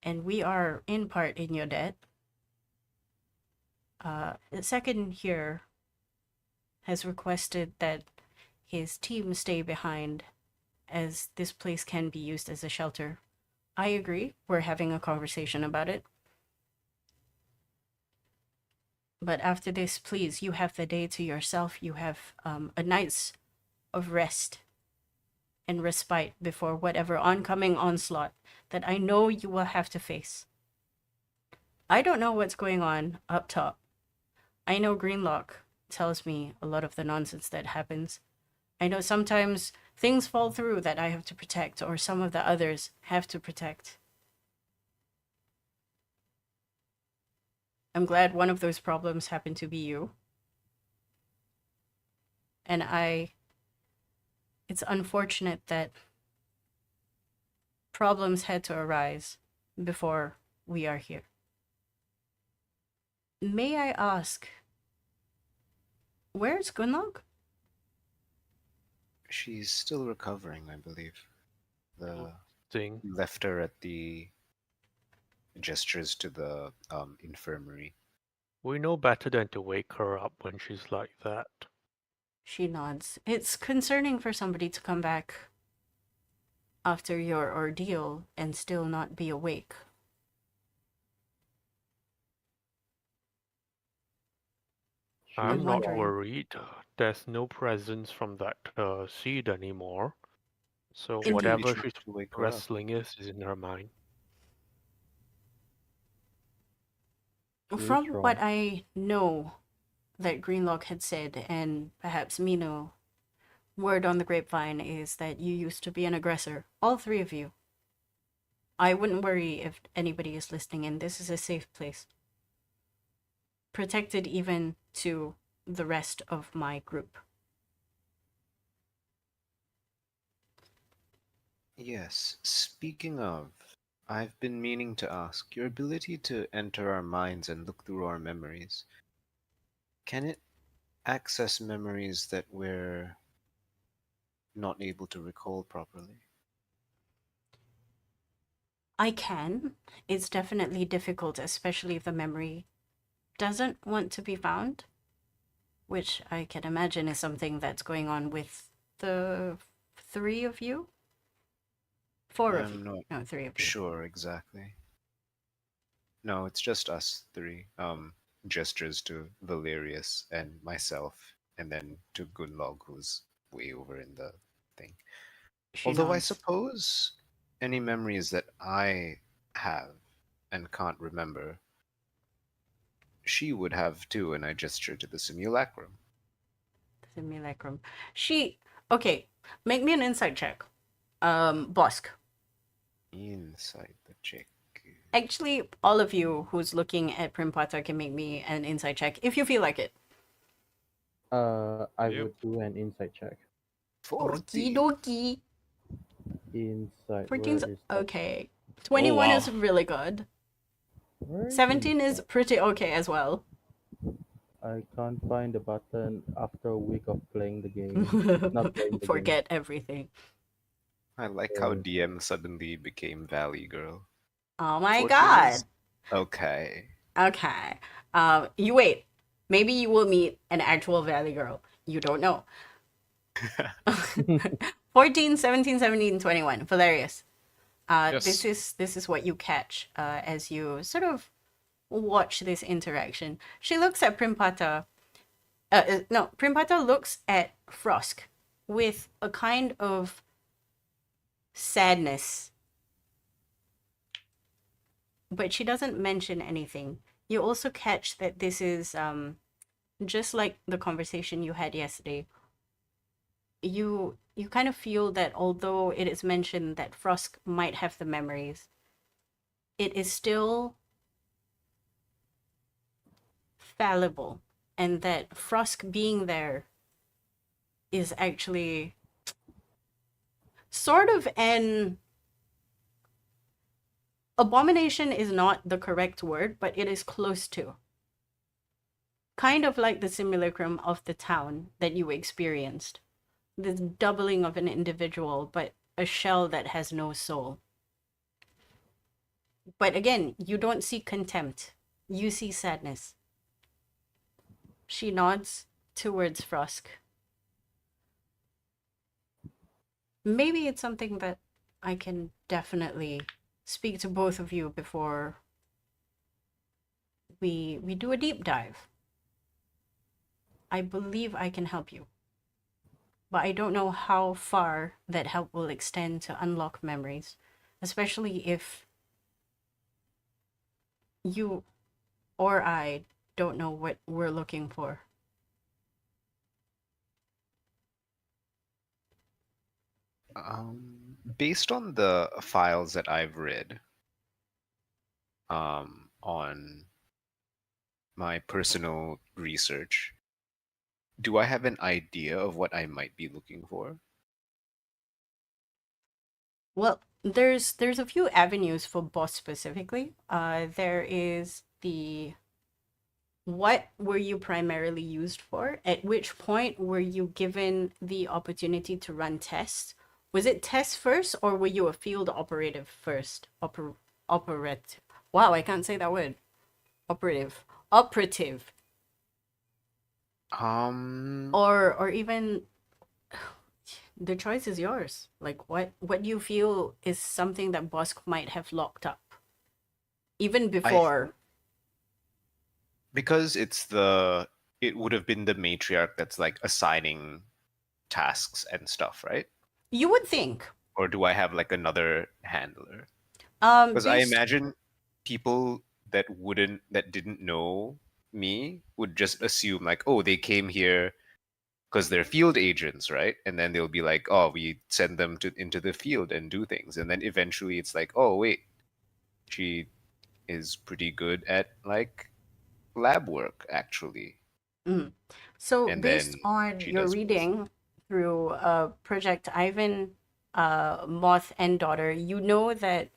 And we are in part in your debt. The second here has requested that his team stay behind, as this place can be used as a shelter. I agree. We're having a conversation about it. But after this, please, you have the day to yourself. You have a night's of rest and respite before whatever oncoming onslaught that I know you will have to face. I don't know what's going on up top. I know Greenlock tells me a lot of the nonsense that happens. I know sometimes things fall through that I have to protect, or some of the others have to protect. I'm glad one of those problems happened to be you. And it's unfortunate that problems had to arise before we are here. May I ask, where's Gunlog? She's still recovering, I believe. The Thing. left her at the gestures to the infirmary. We know better than to wake her up when she's like that. She nods. It's concerning for somebody to come back after your ordeal and still not be awake. I'm not wondering. worried. There's no presence from that seed anymore. So Indeed. whatever We tried she's to wake her up. wrestling is in her mind. From Neutral. what I know that Greenlock had said, and perhaps Mino, word on the grapevine is that you used to be an aggressor. All three of you. I wouldn't worry if anybody is listening in. This is a safe place. Protected even to the rest of my group. Yes, speaking of, I've been meaning to ask, your ability to enter our minds and look through our memories, can it access memories that we're not able to recall properly? I can. It's definitely difficult, especially if the memory doesn't want to be found, which I can imagine is something that's going on with the three of you? Four of you. I'm not No, three of you. sure exactly. No, it's just us three. Gestures to Valerius and myself, and then to Gunlog, who's way over in the thing. She Although I nods. suppose any memories that I have and can't remember, she would have too, and I gesture to the simulacrum. Simulacrum. Okay, make me an insight check. Bosk. Inside the check. Actually, all of you who's looking at Primpata can make me an insight check if you feel like it. I Yep. would do an insight check. Okie 40. dokie. Insight. 14's Where is that? okay. 21 is wow. really good. Where is 17 is that? pretty okay as well. I can't find the button after a week of playing the game. Not playing the Forget everything. I like how DM suddenly became Valley Girl. Oh my 14 god. is okay. Okay. You wait. Maybe you will meet an actual Valley girl. You don't know. 14, 17, 17, 21. Valerius. Yes. This is what you catch as you sort of watch this interaction. She looks at Primpata. No, Primpata looks at Frosk with a kind of sadness. But she doesn't mention anything. You also catch that this is just like the conversation you had yesterday. You kind of feel that although it is mentioned that Frosk might have the memories, it is still fallible, and that Frosk being there is actually sort of an abomination is not the correct word, but it is close to. Kind of like the simulacrum of the town that you experienced. This doubling of an individual, but a shell that has no soul. But again, you don't see contempt. You see sadness. She nods towards Frosk. Maybe it's something that I can definitely speak to both of you before we do a deep dive. I believe I can help you. But I don't know how far that help will extend to unlock memories, especially if you or I don't know what we're looking for. Based on the files that I've read, on my personal research, do I have an idea of what I might be looking for? Well, there's a few avenues for boss specifically. There is the what were you primarily used for? At which point were you given the opportunity to run tests? Was it tests first, or were you a field operative first? Operative. Wow, I can't say that word. Operative. Operative. Or even the choice is yours. Like what you feel is something that Bosk might have locked up even before. Because it would have been the matriarch that's like assigning tasks and stuff, right? You would think. Or do I have like another handler? Um, Because I based, imagine people that didn't know me would just assume like, oh, they came here because they're field agents, right? And then they'll be like, oh, we send them into the field and do things, and then eventually it's like, oh wait, she is pretty good at like lab work actually, So and based then on she your does reading through Project Ivan, Moth and Daughter, you know that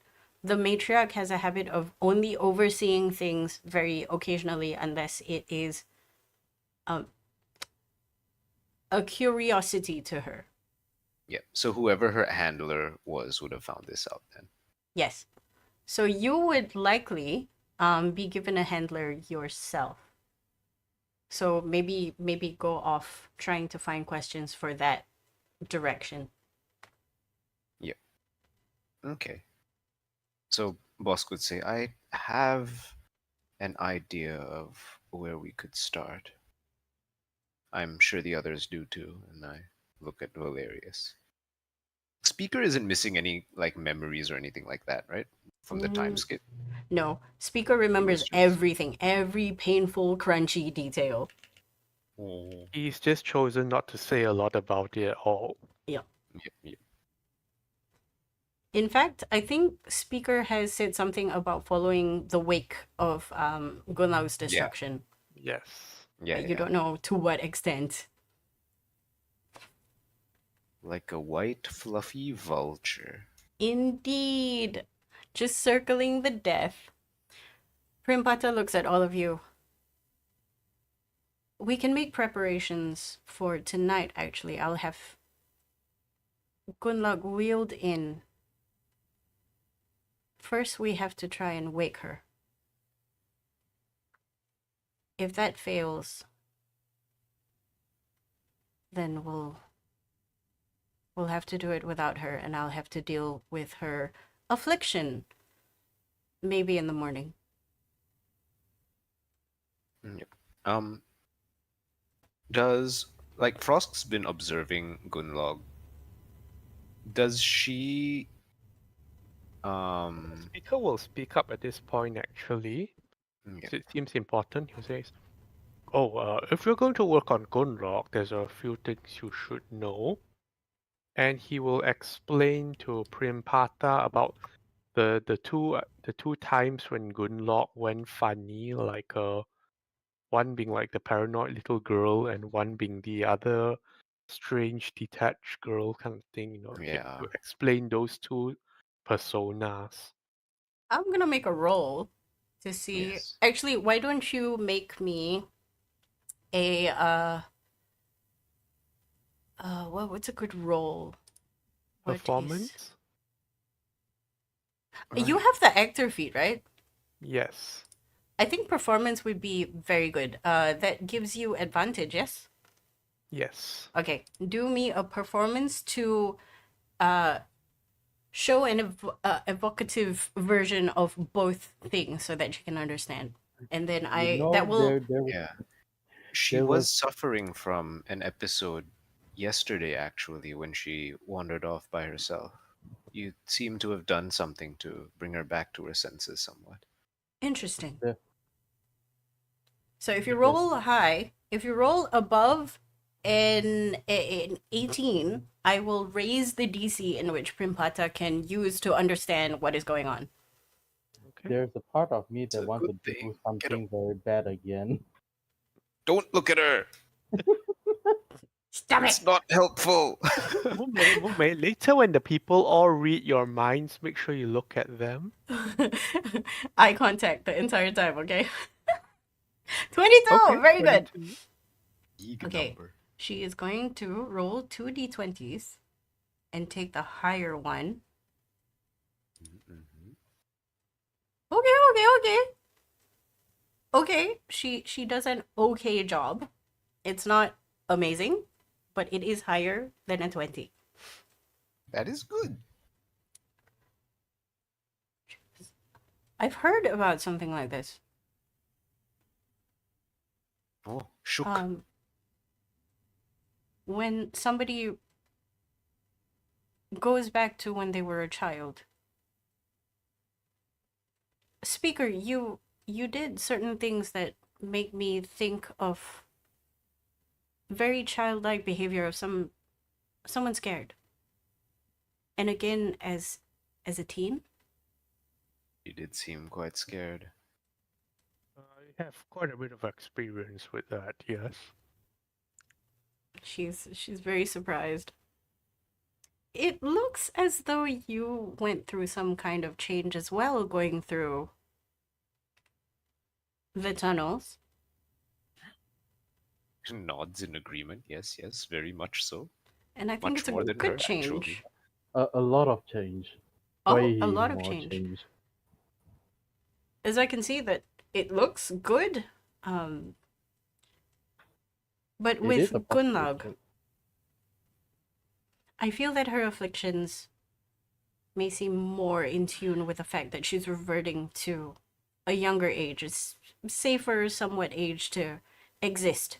the matriarch has a habit of only overseeing things very occasionally unless it is um, a curiosity to her. Yeah. So whoever her handler was would have found this out then. Yes. So you would likely be given a handler yourself. So maybe go off trying to find questions for that direction. Yep. Okay. So boss could say, I have an idea of where we could start. I'm sure the others do too, and I look at Valerius. Speaker isn't missing any like memories or anything like that, right? From the time Mm, skip. no, Speaker He remembers was just everything, every painful, crunchy detail. oh, He's just chosen not to say a lot about it at all. Yeah. yep. In fact, I think Speaker has said something about following the wake of Gunlau's destruction. Yes. Yeah, You don't know to what extent. like a white fluffy vulture. Indeed. Just circling the death. Primpata looks at all of you. We can make preparations for tonight, actually. I'll have Gunlag wheeled in. First, we have to try and wake her. If that fails, then we'll have to do it without her, and I'll have to deal with her affliction. Maybe in the morning. Yep. Does like Frost's been observing Gunlog? Does she Speaker will speak up at this point actually. yeah, So it seems important. He says, if you're going to work on Gunlock, there's a few things you should know. And he will explain to Primpata about the two times when Gunlock went funny, like one being like the paranoid little girl and one being the other strange detached girl kind of thing, yeah. to explain those two personas. I'm gonna make a roll to see. Yes. Actually, why don't you make me a what's a good roll? What is- Performance? You have the actor feat, right? Yes. I think performance would be very good. That gives you advantage, yes? Yes. Okay, do me a performance to show an evocative version of both things so that you can understand. And then that will Yeah. She there was was- suffering from an episode yesterday actually when she wandered off by herself. You seem to have done something to bring her back to her senses somewhat. interesting. Yeah. So if you roll high, if you roll above an 18, I will raise the DC in which Primpata can use to understand what is going on. Okay. There's a part of me It's that a wants good to thing. do Get something very bad again. Don't look at her. Stop Stop It's it! not helpful. Mumei, later when the people all read your minds, make sure you look at them. Eye contact the entire time, okay? 22! Okay, Very good! 22. Big Okay. number. She is going to roll 2d20s and take the higher one. Mhm. Okay. Okay, she does an okay job. It's not amazing, but it is higher than a 20. That is good. I've heard about something like this. Oh, shook. When somebody goes back to when they were a child. Speaker, you did certain things that make me think of very childlike behavior of someone scared. And again, as a teen. You did seem quite scared. I have quite a bit of experience with that, yes. She's very surprised. It looks as though you went through some kind of change as well, going through the tunnels. Nods in agreement. Yes, yes, very much so. And I think Much it's a more than good her, change. actually. A lot of change. Oh, Way a lot of more change. As I can see that it looks good. But It with is a positive Gunlag, change. I feel that her afflictions may seem more in tune with the fact that she's reverting to a younger age, a safer, somewhat age to exist.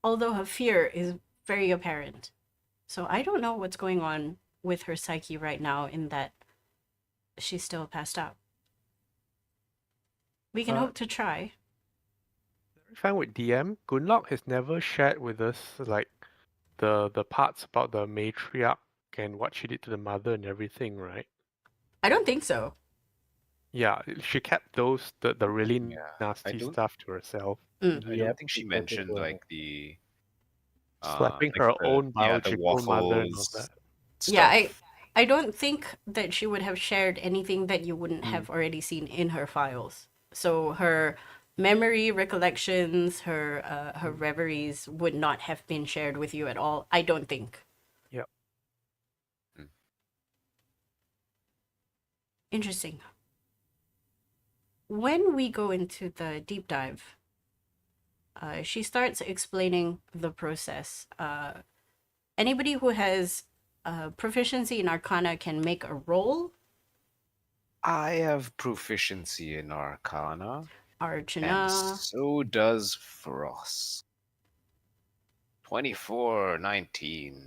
Although her fear is very apparent. So I don't know what's going on with her psyche right now in that she's still passed out. We can hope to try. Very fine with DM. Gunlock has never shared with us like the parts about the matriarch and what she did to the mother and everything, right? I don't think so. Yeah, she kept those the really Yeah, nasty don't- stuff to herself. I don't Yep, think she because it mentioned was- like the Slapping like her the, own the biological mother and all waffles that. stuff. Yeah, I don't think that she would have shared anything that you wouldn't Hmm. have already seen in her files. So her memory recollections, her reveries would not have been shared with you at all. I don't think. Yep. Interesting. When we go into the deep dive, she starts explaining the process. Anybody who has proficiency in Arcana can make a roll. I have proficiency in Arcana, and Archana. so does Frost. 24, 19.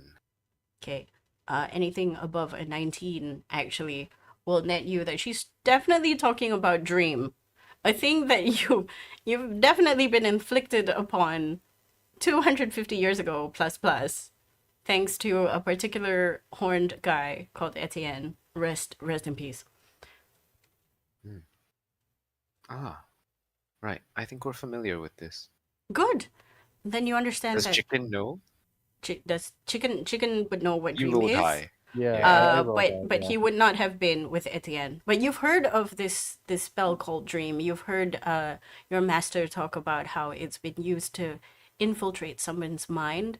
Okay. Anything above a 19 actually will net you that she's definitely talking about dream. A thing that you've definitely been inflicted upon 250 years ago plus thanks to a particular horned guy called Etienne. Rest in peace. Ah, right. I think we're familiar with this. Good. Then you understand Does that Chicken know? does chicken would know what You dream rolled is. high. Yeah, Yeah. I rolled that, But yeah. he would not have been with Etienne. But you've heard of this spell called Dream. You've heard your master talk about how it's been used to infiltrate someone's mind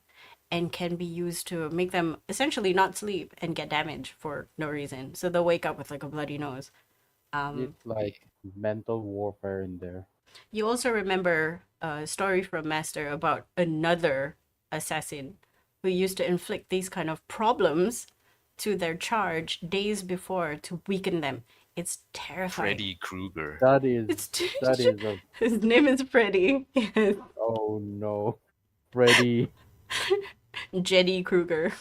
and can be used to make them essentially not sleep and get damage for no reason. So they'll wake up with like a bloody nose. It's like mental warfare in there. You also remember a story from Master about another assassin who used to inflict these kind of problems to their charge days before to weaken them. It's terrifying. Freddy Krueger. That is It's that is a His name is Freddy. Yes. oh no, Freddy. Jeddy Krueger.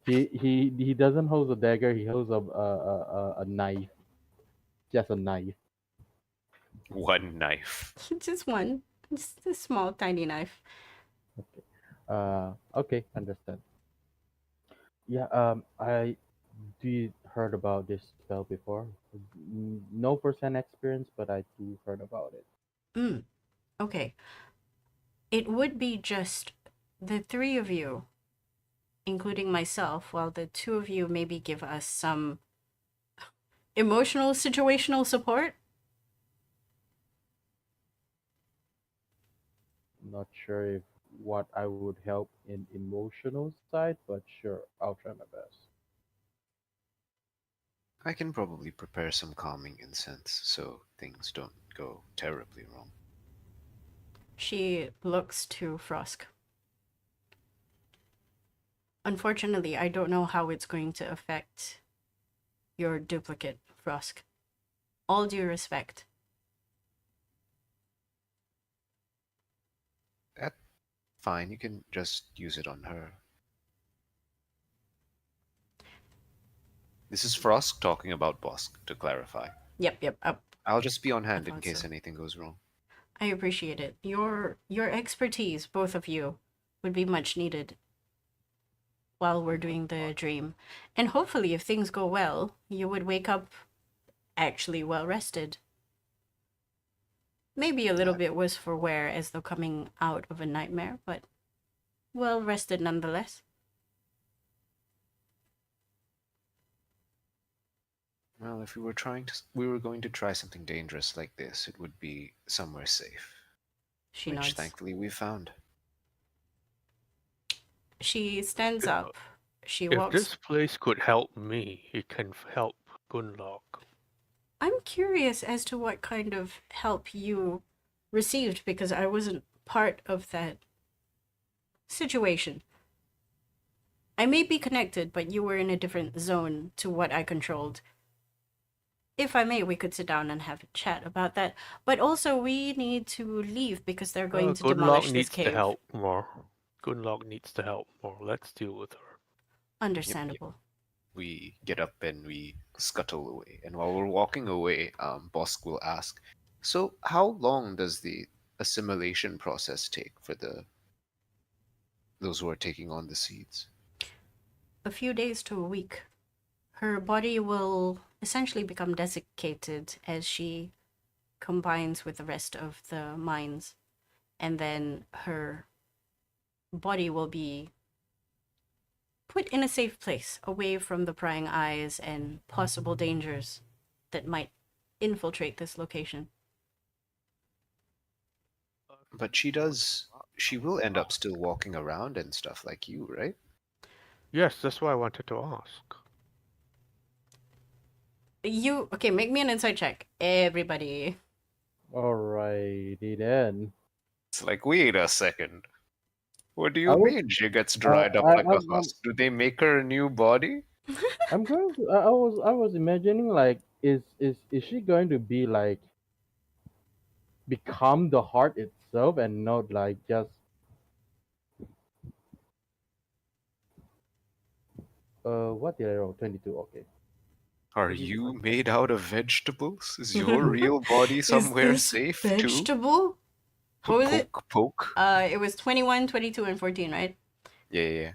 He doesn't hold a dagger. He holds a knife. Just a knife. One knife. Just one. Just a small, tiny knife. Okay, understand. Yeah. I did heard about this spell before. No percent experience, but I do heard about it. Okay. It would be just the three of you, including myself, while the two of you maybe give us some emotional situational support. Not sure if what I would help in emotional side, but sure, I'll try my best. I can probably prepare some calming incense so things don't go terribly wrong. She looks to Frosk. Unfortunately, I don't know how it's going to affect your duplicate, Frosk. All due respect. That's fine, you can just use it on her. This is Frost talking about Bosk, to clarify. Yep. I'll just be on I hand in thought case so. anything goes wrong. I appreciate it. Your expertise, both of you, would be much needed while we're doing the dream. And hopefully, if things go well, you would wake up actually well rested. Maybe a little bit worse for wear as though coming out of a nightmare, but well rested nonetheless. Well, if we were going to try something dangerous like this, it would be somewhere safe, She which nods. thankfully we found. She stands up. She If walks. this place could help me, it can help Gunlock. I'm curious as to what kind of help you received because I wasn't part of that situation. I may be connected, but you were in a different zone to what I controlled. If I may, we could sit down and have a chat about that. But also, we need to leave because they're going to demolish Gunlock this needs cave. to help more. Gunlock needs to help more. Let's deal with her. Understandable. We get up and we scuttle away. And while we're walking away, Bosk will ask, "So, how long does the assimilation process take for those who are taking on the seeds?" A few days to a week. Her body will essentially become desiccated as she combines with the rest of the minds. And then her body will be put in a safe place, away from the prying eyes and possible dangers that might infiltrate this location. But she will end up still walking around and stuff like you, right? Yes, that's why I wanted to ask. Okay, make me an insight check, everybody. Alrighty then. It's like, wait a second. What do I you was, mean she gets dried up I, like a husk? Do they make her a new body? I'm going to. I was imagining like, is she going to be like become the heart itself and not like just what did I roll? 22. Okay. Are Maybe you one made out of vegetables? Is your real body somewhere Is this safe too? vegetable? What was it? Poke. It was 21, 22, and 14, right? Yeah.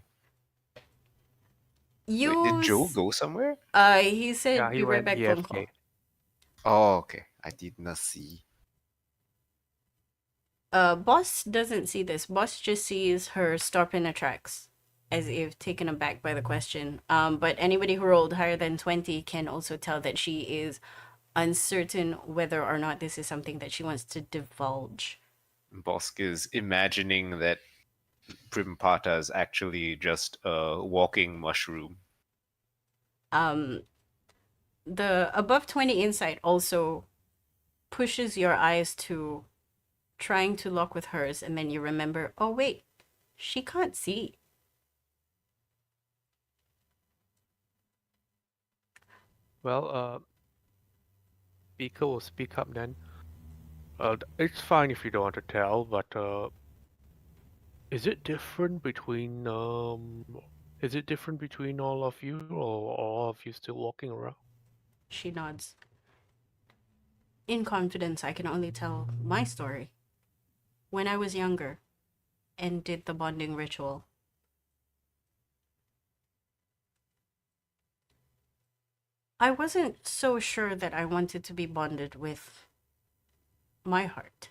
You. Wait, did Joe go somewhere? He said Yeah, he be right went back phone call. AFK. Oh, okay. I did not see. Boss doesn't see this. Boss just sees her stop in her tracks, as if taken aback by the question. But anybody who rolled higher than 20 can also tell that she is uncertain whether or not this is something that she wants to divulge. Bosk is imagining that Primpata is actually just a walking mushroom. The above 20 insight also pushes your eyes to trying to lock with hers, and then you remember, oh wait, she can't see. Well, Beaker will speak up then. It's fine if you don't want to tell, but is it different between all of you, or all of you still walking around? She nods. In confidence, I can only tell my story. When I was younger and did the bonding ritual, I wasn't so sure that I wanted to be bonded with my heart.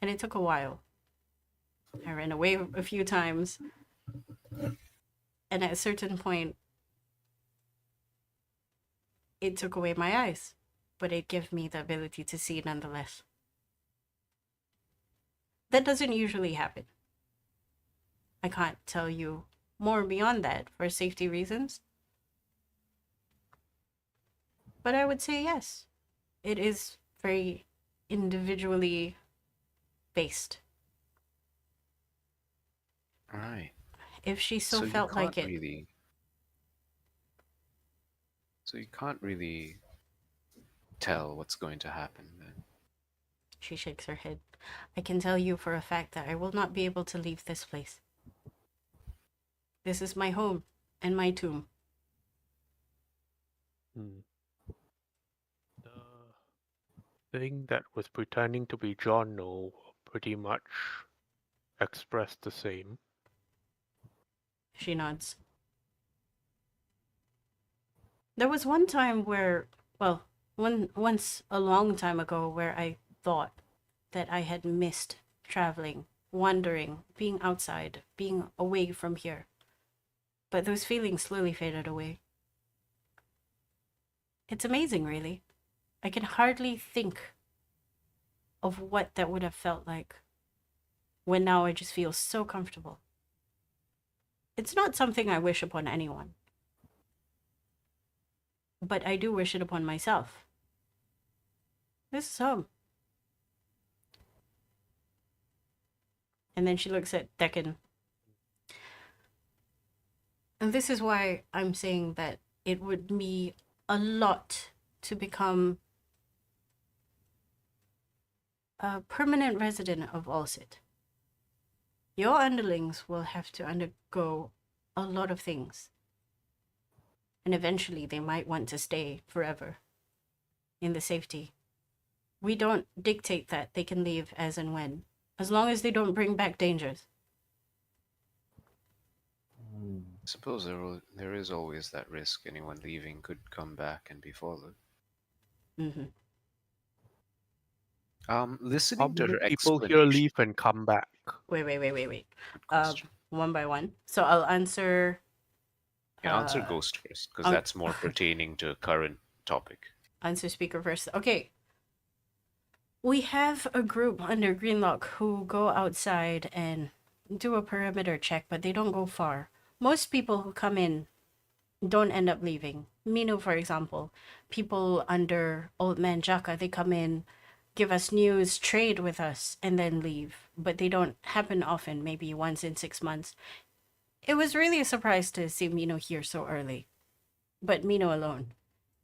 And it took a while. I ran away a few times, and at a certain point, it took away my eyes, but it gave me the ability to see nonetheless. That doesn't usually happen. I can't tell you more beyond that for safety reasons. But I would say yes. It is very individually based. Right. If she so So you felt like can't it, really. So you can't really tell what's going to happen then. she shakes her head. I can tell you for a fact that I will not be able to leave this place. This is my home and my tomb. Hmm. The thing that was pretending to be John No pretty much expressed the same. She nods. There was one time where, well, once a long time ago where I thought that I had missed traveling, wandering, being outside, being away from here. But those feelings slowly faded away. It's amazing, really. I can hardly think of what that would have felt like when now I just feel so comfortable. It's not something I wish upon anyone, but I do wish it upon myself. This is home. And then she looks at Decken. And this is why I'm saying that it would be a lot to become a permanent resident of Alsit. Your underlings will have to undergo a lot of things. And eventually they might want to stay forever in the safety. We don't dictate that they can leave as and when, as long as they don't bring back dangers. Hmm. I suppose there is always that risk anyone leaving could come back and be followed. Mm-hmm. How Listening to many her people here explanation. leave and come back? Wait. Good question. One by one. So I'll answer. Yeah, answer uh, Ghost first, because um, that's more pertaining to current topic. Answer speaker first. Okay. We have a group under Greenlock who go outside and do a perimeter check, but they don't go far. Most people who come in don't end up leaving. Mino, for example, people under Old Man Jaka, they come in, give us news, trade with us, and then leave. But they don't happen often, maybe once in 6 months. It was really a surprise to see Mino here so early. But Mino alone.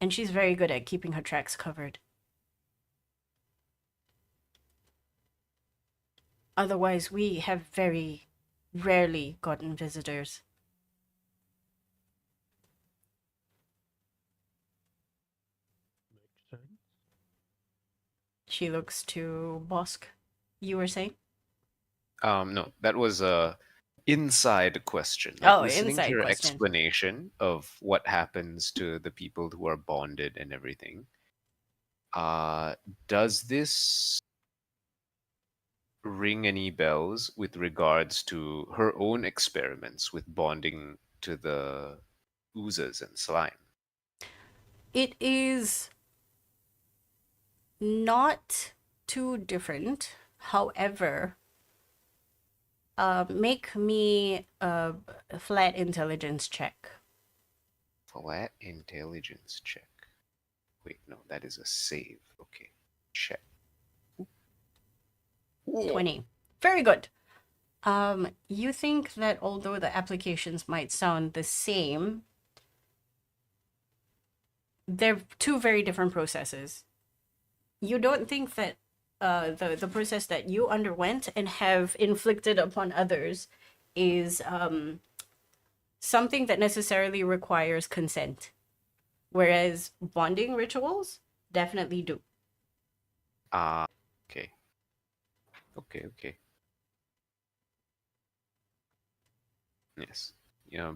And she's very good at keeping her tracks covered. Otherwise, we have very rarely gotten visitors. Makes sense. She looks to Bosk. You were saying? No, that was a inside question. Oh, Listening to inside your question. explanation of what happens to the people who are bonded and everything. Does this ring any bells with regards to her own experiments with bonding to the oozes and slime? It is not too different. However, make me a flat intelligence check. Flat intelligence check. Wait, no, that is a save. Okay, check. 20. Very good. You think that although the applications might sound the same, they're two very different processes. You don't think that the process that you underwent and have inflicted upon others is something that necessarily requires consent, whereas bonding rituals definitely do. Okay. Okay. Yes.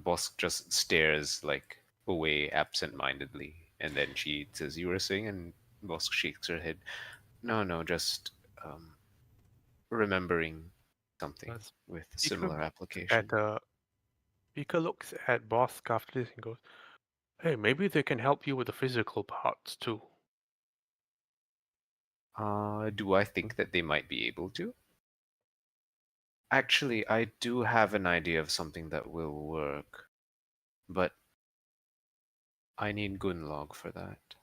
Boss just stares like away absent-mindedly, and then she says, "You were saying," and Boss shakes her head. No, just remembering something Does with Beaker similar looks application. Beaker looks at Bosk after this and goes, "Hey, maybe they can help you with the physical parts too." Do I think that they might be able to? Actually, I do have an idea of something that will work, but I need Gunlog for that.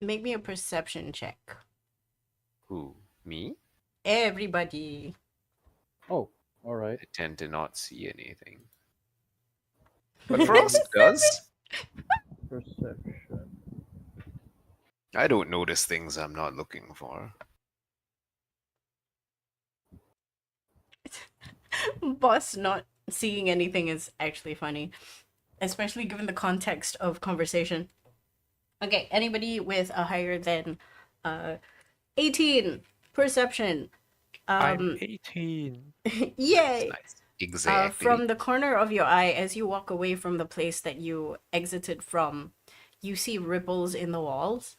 Make me a perception check. Who? Me? Everybody. Oh, all right. I tend to not see anything. But Frost does? Perception. I don't notice things I'm not looking for. Boss not seeing anything is actually funny, especially given the context of conversation. Okay, anybody with a higher than 18 perception. I'm 18. Yay! Nice. Exactly. From the corner of your eye, as you walk away from the place that you exited from, you see ripples in the walls.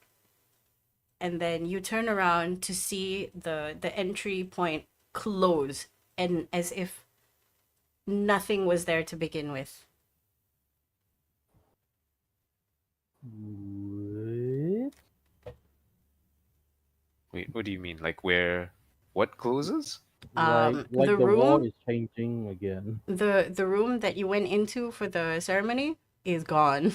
And then you turn around to see the entry point close, and as if nothing was there to begin with. Wait. Wait, what do you mean? Like where? What closes? Like The the wall room, is changing again. the room that you went into for the ceremony is gone.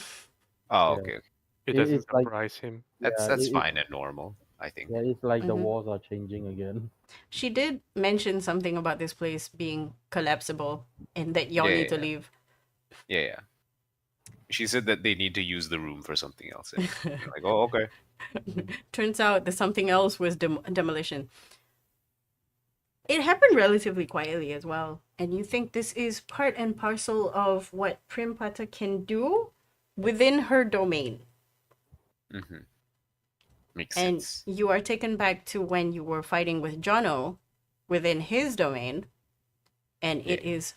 Oh, Yeah. okay. It doesn't It's like surprise him. That's yeah, that's fine and normal, I think. yeah, it's like the Mhm. walls are changing again. She did mention something about this place being collapsible and that y'all Yeah, need to yeah. leave. Yeah. She said that they need to use the room for something else. And we're like, oh, okay. Turns out that something else was demolition. It happened relatively quietly as well. And you think this is part and parcel of what Primpata can do within her domain. Mm-hmm. Makes And sense. you are taken back to when you were fighting with Jono within his domain. And it Yeah. is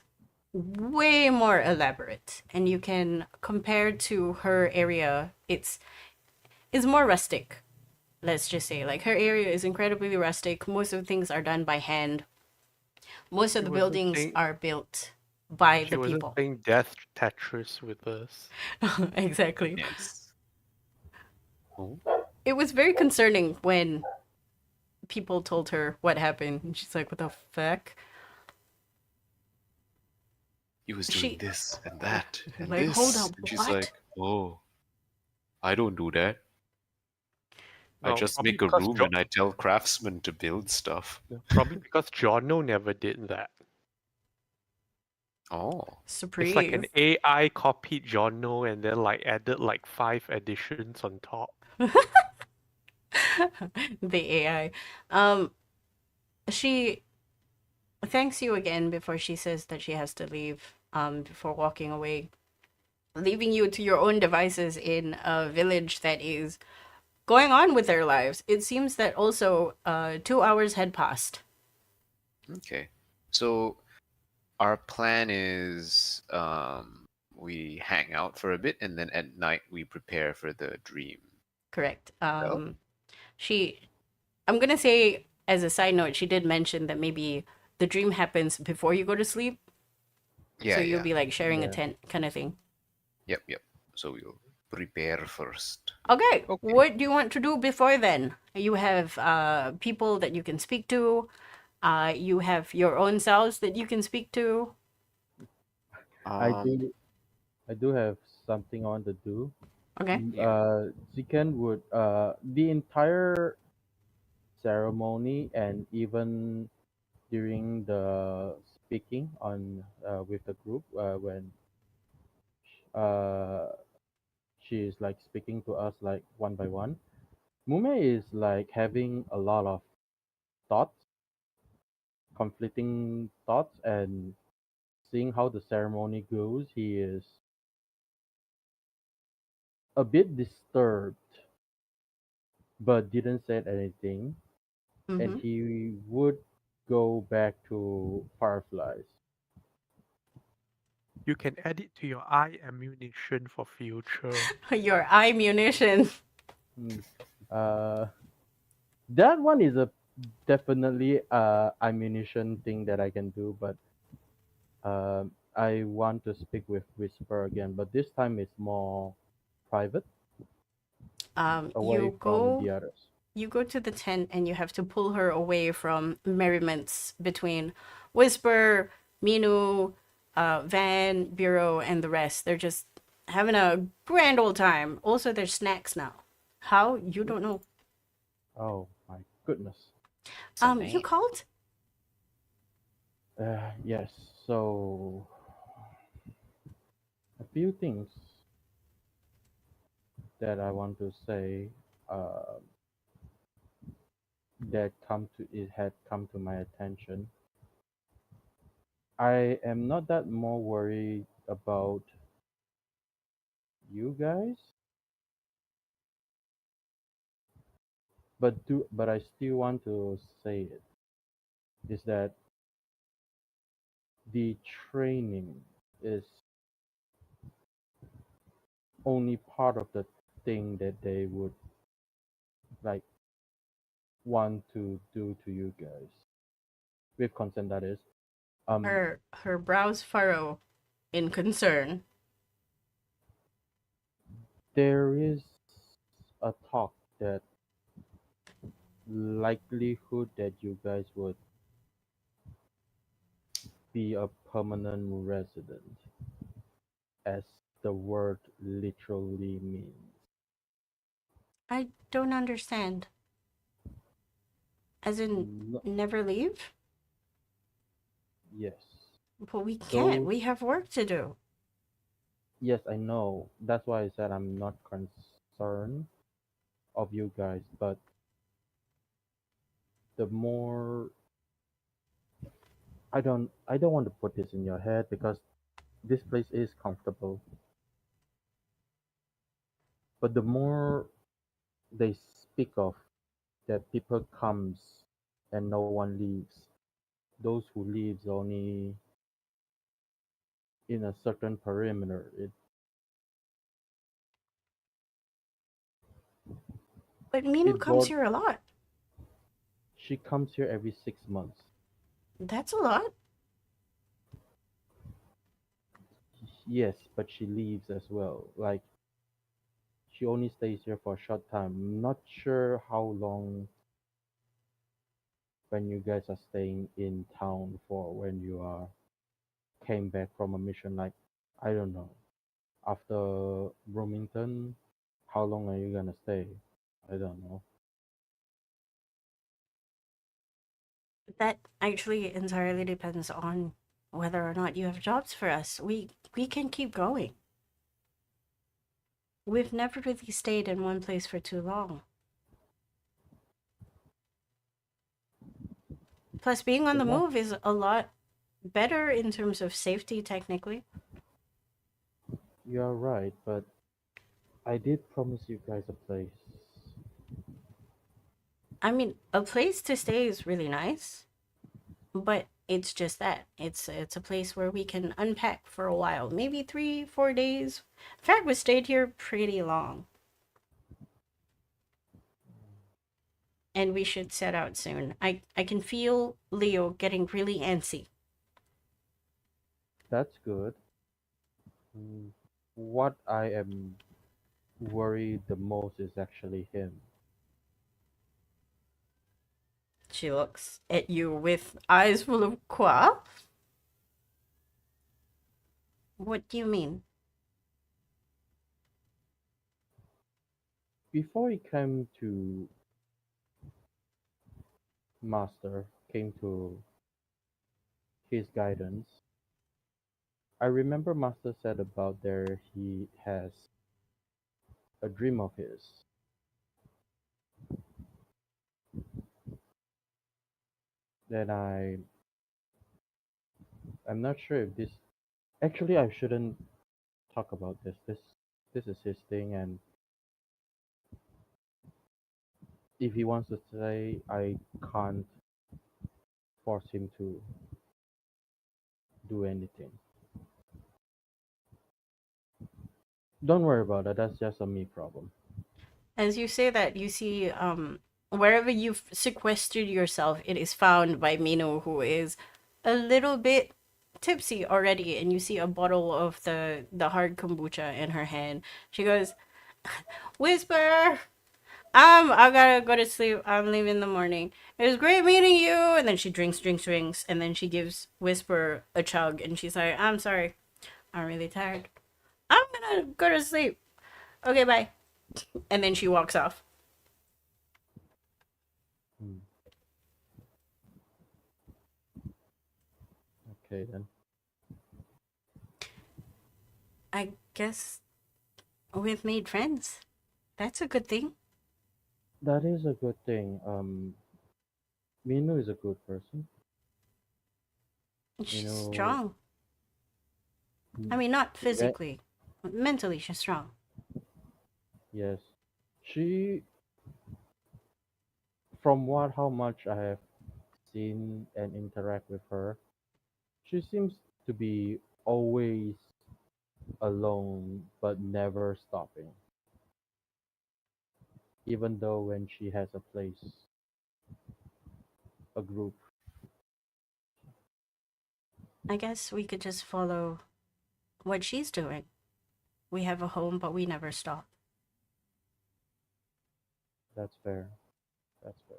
way more elaborate. And you can compare to her area, it's more rustic. Let's just say, like, her area is incredibly rustic. Most of the things are done by hand. Most of She the wasn't buildings playing. are built by She the wasn't people. playing Death Tetris with us. Exactly. Nice. Oh, It was very concerning when people told her what happened. And she's like, what the fuck? he was She- doing this and that and Like, this. hold up, And she's what? like, oh, I don't do that. I No, just probably make a because room and I tell craftsmen to build stuff. probably because Jono never did that. Oh. It's like an Surprise. AI copied Jono and then like added like 5 additions on top. The AI. She thanks you again before she says that she has to leave, before walking away, leaving you to your own devices in a village that is going on with their lives. It seems that also 2 hours had passed. Okay. So our plan is we hang out for a bit and then at night we prepare for the dream. Correct. No? I'm gonna say as a side note, she did mention that maybe the dream happens before you go to sleep, Yeah, so you'll yeah. be like sharing a Yeah. tent kind of thing. Yep. So we'll prepare first. Okay, Okay. what do you want to do before then? You have people that you can speak to. You have your own selves that you can speak to. Um, I do have something on to do. Okay. Ziken would the entire ceremony and even during the speaking on with the group when uh she is like speaking to us like one by one. Mume is like having a lot of thoughts, conflicting thoughts, and seeing how the ceremony goes, he is a bit disturbed, but didn't say anything, and Mm-hmm. he would go back to Fireflies. You can add it to your eye ammunition for future. Your eye munition. Hmm. Uh, that one is a definitely ammunition thing that I can do, but I want to speak with Whisper again, but this time it's more private, away You from go the others. you go to the tent and you have to pull her away from merriments between Whisper, Minu, Van, Bureau, and the rest. They're just having a grand old time. Also, there's snacks now. How? You don't know. Oh my goodness. So, You mate, called? Yes, so a few things that I want to say uh, that come to it had come to my attention. I am not that more worried about you guys, but I still want to say it is that the training is only part of the thing that they would like want to do to you guys with consent, that is. um Her brows furrow in concern. there is a talk that likelihood that you guys would be a permanent resident, as the word literally means. I don't understand. As in, No, never leave? yes. But we can't. Those, We have work to do. yes, I know. That's why I said I'm not concerned of you guys, but the more I don't want to put this in your head because this place is comfortable, but the more they speak of that people comes and no one leaves, those who leaves only in a certain perimeter. But Minu It comes brought here a lot. She comes here every 6 months. That's a lot. Yes, but she leaves as well. Like she only stays here for a short time. Not sure how long when you guys are staying in town for when you are came back from a mission, like I don't know. After Bloomington, how long are you gonna stay? I don't know. That actually entirely depends on whether or not you have jobs for us. We can keep going. We've never really stayed in one place for too long. Plus, being on As the long move is a lot better in terms of safety, technically. You're right, but I did promise you guys a place. I mean, a place to stay is really nice, but it's just that it's a place where we can unpack for a while, maybe 3 4 days. In fact, we stayed here pretty long, and we should set out soon. I can feel Leo getting really antsy. That's good. What I am worried the most is actually him. She looks at you with eyes full of qua. What do you mean? Before he came to Master, came to his guidance, I remember Master said about there he has a dream of his. Then I'm not sure if this actually I shouldn't talk about this. This is his thing, and if he wants to stay, I can't force him to do anything. Don't worry about it. That's just a me problem. As you say that, you see wherever you've sequestered yourself, it is found by Mino, who is a little bit tipsy already, and you see a bottle of the hard kombucha in her hand. She goes, "Whisper, I gotta go to sleep. I'm leaving in the morning. It was great meeting you." And then she drinks, and then she gives Whisper a chug, and she's like, "I'm sorry, I'm really tired. I'm gonna go to sleep. Okay, bye." And then she walks off. Hmm. Okay then. I guess we've made friends. That's a good thing. That is a good thing. Minu is a good person. She's know, strong. I m- mean, not ve- physically, but mentally, she's strong. yes, she. From what how much I have seen and interact with her, she seems to be always alone but never stopping. Even though when she has a place, a group. I guess we could just follow what she's doing. We have a home, but we never stop. That's fair. That's fair.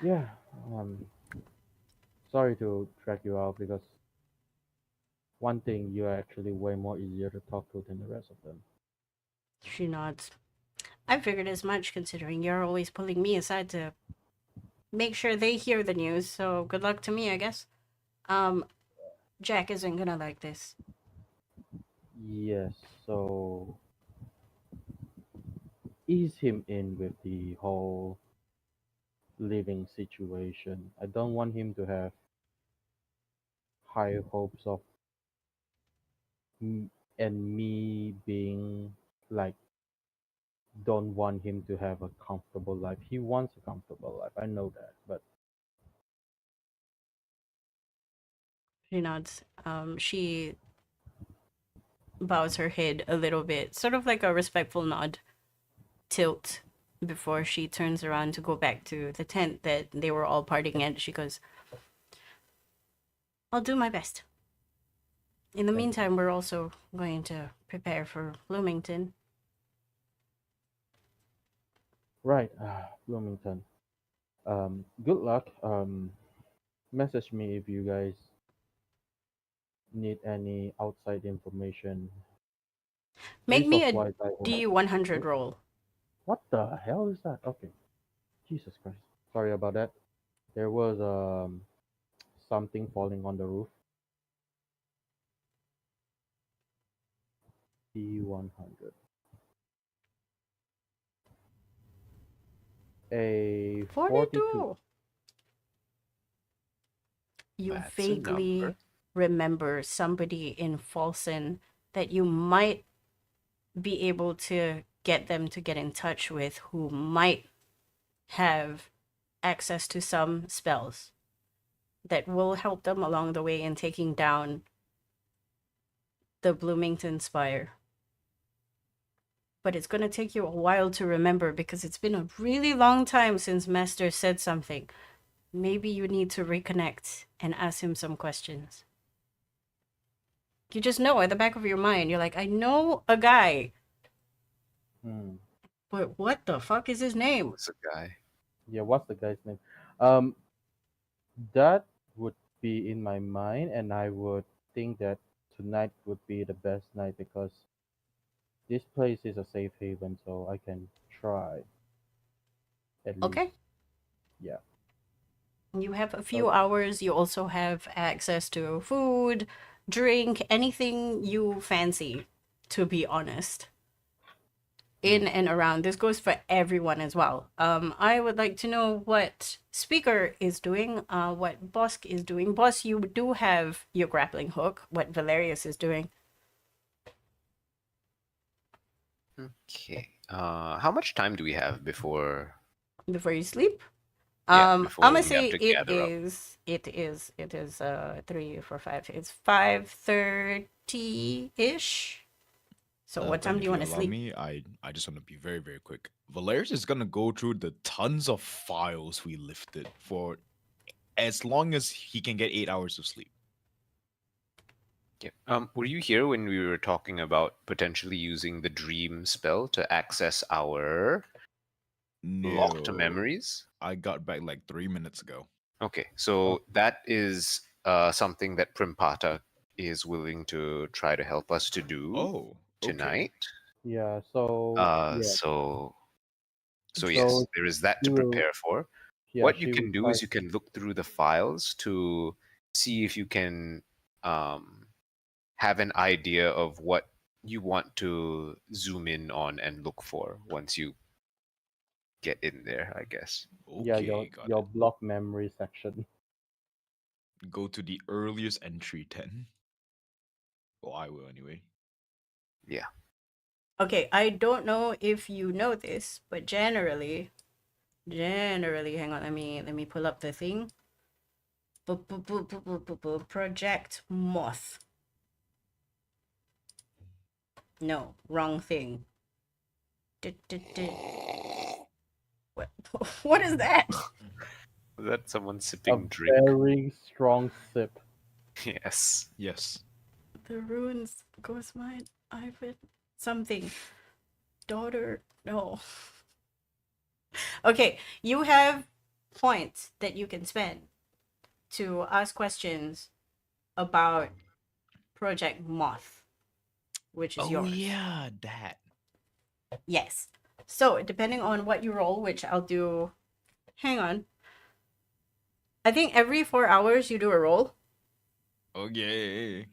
Yeah. Sorry to drag you out because one thing you're actually way more easier to talk to than the rest of them. She nods. I figured as much, considering you're always pulling me aside to make sure they hear the news, so good luck to me, I guess. Jack isn't gonna like this. Yes. So ease him in with the whole living situation. I don't want him to have high hopes of and me being like don't want him to have a comfortable life. He wants a comfortable life. I know that, but She nods. She bows her head a little bit, sort of like a respectful nod, tilt, before she turns around to go back to the tent that they were all partying at. She goes, "I'll do my best. In the thank you. meantime, we're also going to prepare for Bloomington." Right, Bloomington. Good luck. Message me if you guys need any outside information. Make List me of a flights I will. D100 roll. What the hell is that? Okay, Jesus Christ. Sorry about that. There was something falling on the roof. D100. A 42. 42. You That's a number. vaguely remember somebody in Folsom that you might be able to get them to get in touch with, who might have access to some spells that will help them along the way in taking down the Bloomington Spire. But it's going to take you a while to remember because it's been a really long time since Master said something. Maybe you need to reconnect and ask him some questions. You just know at the back of your mind, you're like, I know a guy, Hmm. but what the fuck is his name? Who's a guy? Yeah, what's the guy's name? Um, that would be in my mind, and I would think that tonight would be the best night because this place is a safe haven, so I can try at least. Okay. Yeah. You have a So few hours. You also have access to food, drink, anything you fancy, to be honest. In and around. This goes for everyone as well. I would like to know what Speaker is doing, what Bosk is doing. Boss, you do have your grappling hook. What Valerius is doing. Okay. How much time do we have before? Before you sleep. Yeah, I'm before gonna we say have to it gather up. is 3, 4, 5. It's 5:30 ish. So what Then time do if you want to allow sleep? me, I just want to be very, very quick. Valerius is gonna go through the tons of files we lifted for as long as he can get 8 hours of sleep. Yeah. Were you here when we were talking about potentially using the dream spell to access our locked No, memories? I got back like 3 minutes ago. Okay, so that is something that Primpata is willing to try to help us to do Oh, okay. tonight. Yeah. So yeah. So yes, So there is that she to will. prepare for. Yeah. What you She will can do try. is you can look through the files to see if you can have an idea of what you want to zoom in on and look for once you get in there, I guess. Yeah. Okay, got Your it. block memory section. Go to the earliest entry 10. Well, I will anyway. Yeah. Okay, I don't know if you know this, but generally, hang on, let me pull up the thing. Project Moth. No, wrong thing. What? What is that? Was that someone A sipping drink? very strong sip. Yes. Yes. The runes, ghost mine, Ivan, something. Daughter, no. Okay, you have points that you can spend to ask questions about Project Moth, which is Oh yours. yeah, that. Yes. So, depending on what you roll, which I'll do. Hang on. I think every 4 hours you do a roll, Okay.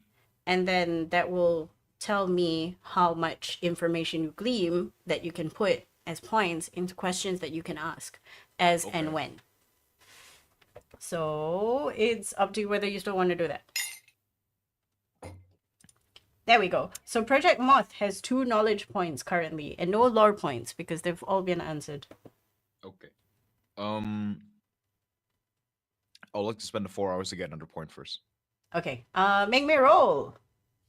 and then that will tell me how much information you glean that you can put as points into questions that you can ask as Okay. and when. So, it's up to you whether you still want to do that. There we go. So Project Moth has 2 knowledge points currently and no lore points because they've all been answered. Okay. I'd like to spend the 4 hours to get another point first. Okay. Make me roll.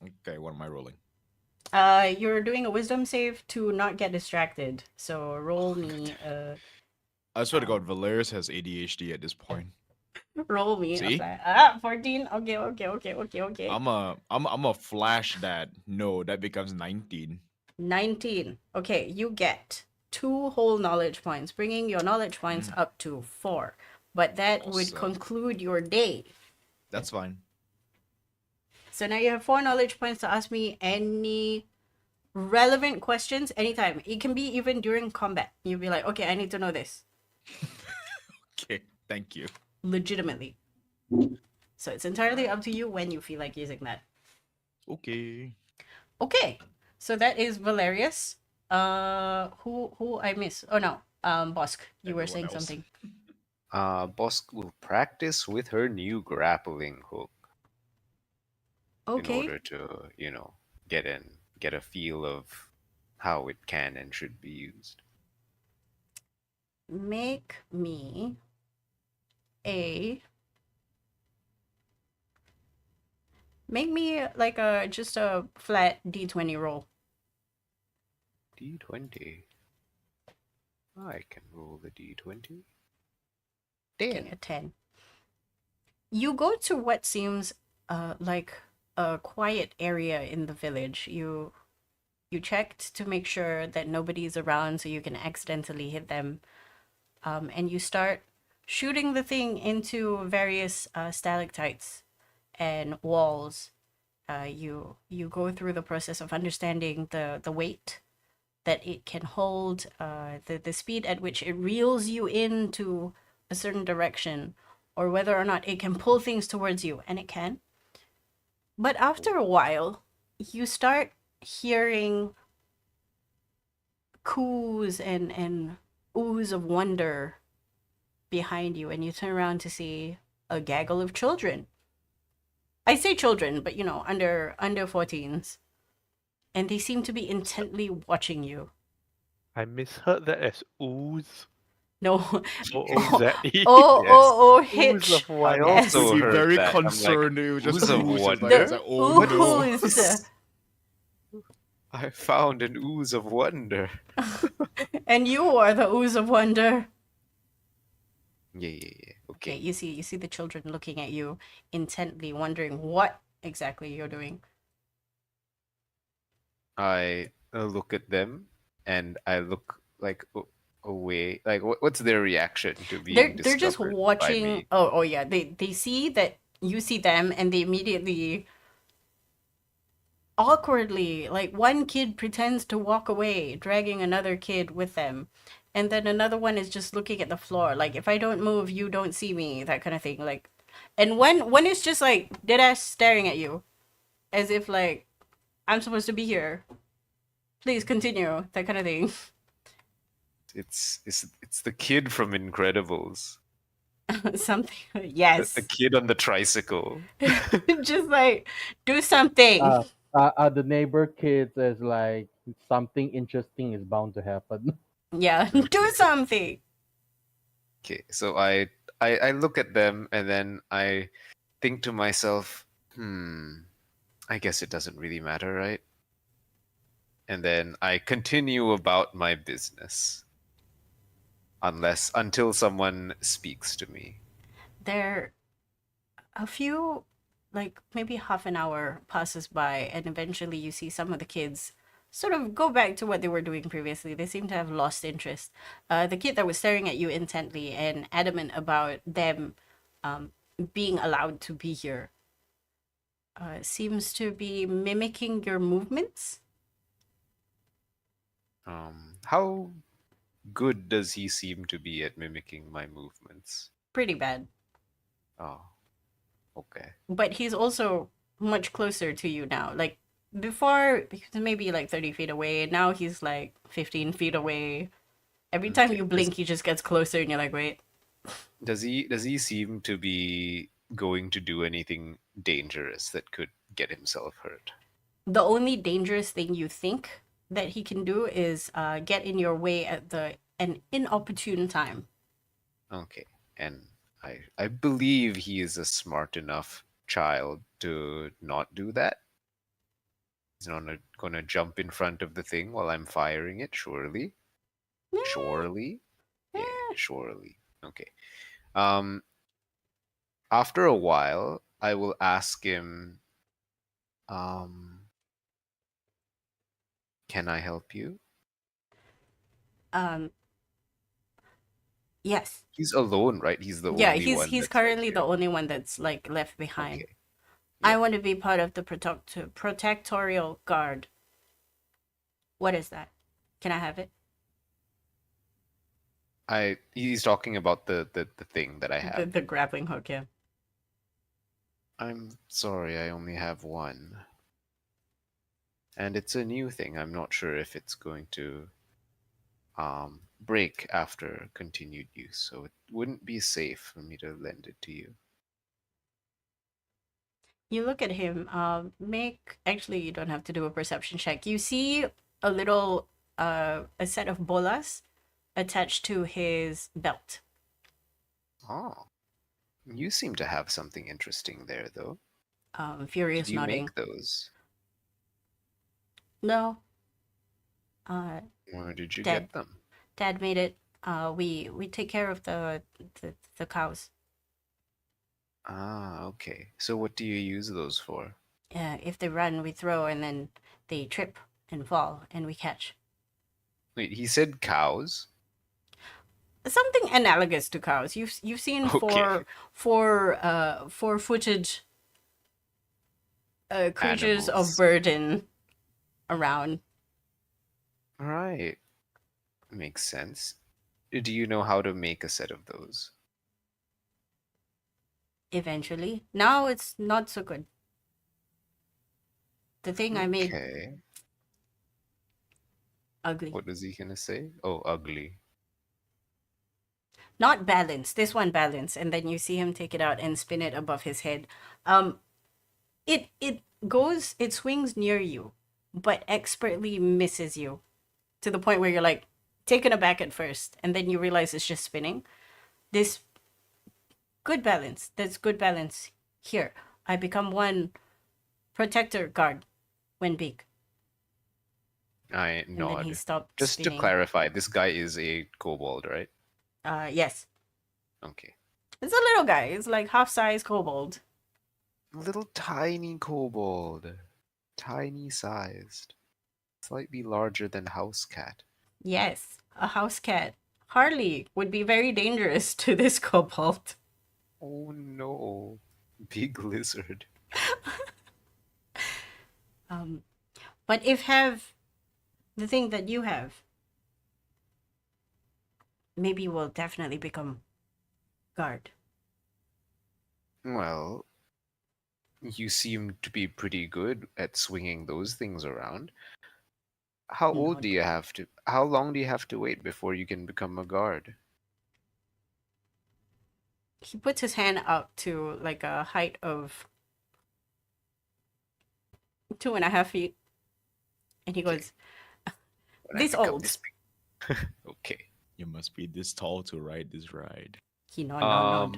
Okay, what am I rolling? You're doing a wisdom save to not get distracted. So roll me I swear to God, Valerius has ADHD at this point. roll me See? a flat. 14. Okay. I'm a flash dad. No, that becomes 19. 19. Okay, you get 2 whole knowledge points, bringing your knowledge points up to 4. But that would Awesome. conclude your day. That's fine. So now you have 4 knowledge points to ask me any relevant questions anytime. It can be even during combat. You'll be like, okay, I need to know this. Okay, thank you. Legitimately. So it's entirely up to you when you feel like using that. Okay. Okay. So that is Valerius. Who I miss? Oh no. Bosk, you were Everyone saying else. something. Bosk will practice with her new grappling hook in Okay. order to, get a feel of how it can and should be used. Make me like just a flat D20 roll. D20. I can roll the D20. Okay, 10. a 10. You go to what seems like a quiet area in the village. You checked to make sure that nobody's around so you can accidentally hit them. And you start shooting the thing into various stalactites and walls. You go through the process of understanding the weight that it can hold, the speed at which it reels you into a certain direction, or whether or not it can pull things towards you, and it can. But after a while, you start hearing coos and oohs of wonder behind you, and you turn around to see a gaggle of children. I say children, but under 14s. And they seem to be intently watching you. I misheard that as ooze. No. O-O-Z-E. O-O-O-H. Ooze of I wonder. also Be heard very that. I'm like, concerned. It was just ooze of ooze. It's like, wonder? it's like, oh no. Oohs. I found an ooze of wonder. And you are the ooze of wonder. Yeah. Okay, Okay. you see the children looking at you intently, wondering what exactly you're doing. I look at them and I look like away. Like, what's their reaction to being They're just discovered by watching. me? Oh yeah. They see that you see them, and they immediately awkwardly, like one kid pretends to walk away, dragging another kid with them. And then another one is just looking at the floor, like if I don't move, you don't see me, that kind of thing. Like, and one is just like dead ass staring at you, as if like I'm supposed to be here. Please continue, that kind of thing. It's the kid from Incredibles. Something. The Yes. kid on the tricycle. Just like do something. The neighbor kids is like something interesting is bound to happen. Yeah, Okay. do something. Okay, so I look at them and then I think to myself, I guess it doesn't really matter, right? And then I continue about my business. Until someone speaks to me. There a few, like maybe half an hour passes by, and eventually you see some of the kids sort of go back to what they were doing previously. They seem to have lost interest. The kid that was staring at you intently and adamant about them um, being allowed to be here seems to be mimicking your movements. How good does he seem to be at mimicking my movements? Pretty bad. Oh, okay. But he's also much closer to you now. Like before, he was maybe like 30 feet away. Now he's like 15 feet away. Every time Okay. you blink, he just gets closer, and you're like, wait. Does he seem to be going to do anything dangerous that could get himself hurt? The only dangerous thing you think that he can do is get in your way at an inopportune time. Okay. And I believe he is a smart enough child to not do that. He's not gonna jump in front of the thing while I'm firing it, surely. Surely? Yeah, surely. Okay. Um After a while, I will ask him, can I help you? Um, yes. He's alone, right? He's the Yeah, only one he's that's like currently the here. only one that's like left behind. Okay. I Yeah. want to be part of the protectorial guard. What is that? Can I have it? He's talking about the thing that I The have. the grappling hook, yeah. I'm sorry, I only have one. And it's a new thing. I'm not sure if it's going to break after continued use, so it wouldn't be safe for me to lend it to you. You look at him. Actually, you don't have to do a perception check. You see a little a set of bolas attached to his belt. Oh. You seem to have something interesting there, though. Furious Did you nodding. make those? No. Where did you Dad. get them? Dad made it. We take care of the cows. Ah, okay. So what do you use those for? If they run, we throw, and then they trip and fall, and we catch. Wait, he said cows? Something analogous to cows. You've seen Okay. four-footed creatures of Animals. burden around. Right. Makes sense. Do you know how to make a set of those? Eventually, now it's not so good. The thing I made Okay. ugly, What was he gonna say? Oh, ugly. not balanced. This one balanced, and then you see him take it out and spin it above his head. It swings near you, but expertly misses you, to the point where you're like taken aback at first, and then you realize it's just spinning. This good balance. There's good balance here. I become one protector guard when big. I And then he nod. stopped Just to spinning. clarify, this guy is a kobold, right? Yes. Okay. It's a little guy. It's like half-size kobold. Little tiny kobold. Tiny sized. Slightly larger than house cat. Yes, a house cat. Harley would be very dangerous to this kobold. Oh no. Big lizard. But if have the thing that you have, maybe we'll definitely become guard. Well, you seem to be pretty good at swinging those things around. How old do Nod. you have to? How long do you have to wait before you can become a guard? He puts his hand out to like a height of 2.5 feet, and he Okay. goes, When I "This become old." this big. Okay. You must be this tall to ride this ride. He nod.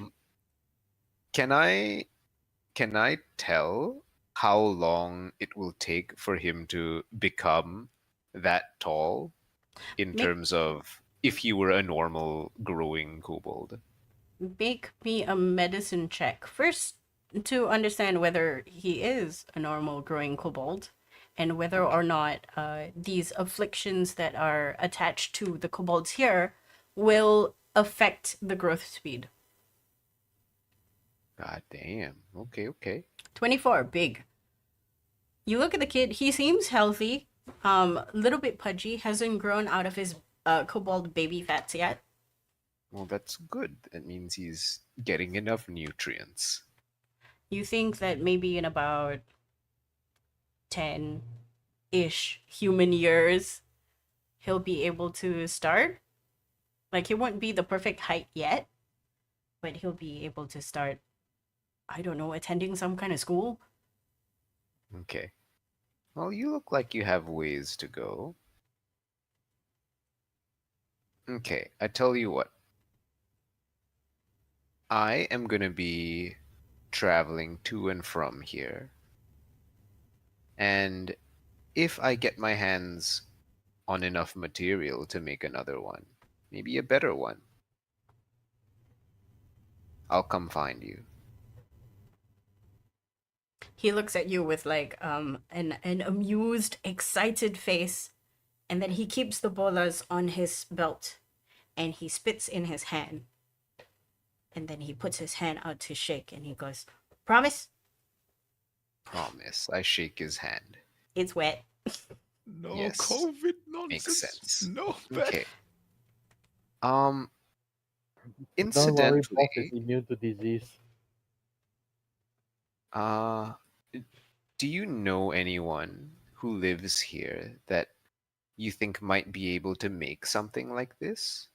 Can I tell how long it will take for him to become that tall in Make- terms of if he were a normal growing kobold? Make me a medicine check first to understand whether he is a normal growing kobold, and whether or not these afflictions that are attached to the kobolds here will affect the growth speed. God damn. Okay, okay. 24, big. You look at the kid, he seems healthy, a little bit pudgy, hasn't grown out of his kobold baby fats yet. Well, that's good. That means he's getting enough nutrients. You think that maybe in about 10-ish human years, he'll be able to start? Like, he won't be the perfect height yet, but he'll be able to start, I don't know, attending some kind of school? Okay. Well, you look like you have ways to go. Okay, I tell you what. I am going to be traveling to and from here. And if I get my hands on enough material to make another one, maybe a better one, I'll come find you. He looks at you with like an amused, excited face, and then he keeps the bolas on his belt and he spits in his hand. And then he puts his hand out to shake and he goes, "Promise?" Promise. I shake his hand. It's wet. No Yes. COVID nonsense. sense. No. Okay. Don't worry, Incidentally, boss is immune to disease. do you know anyone who lives here that you think might be able to make something like this?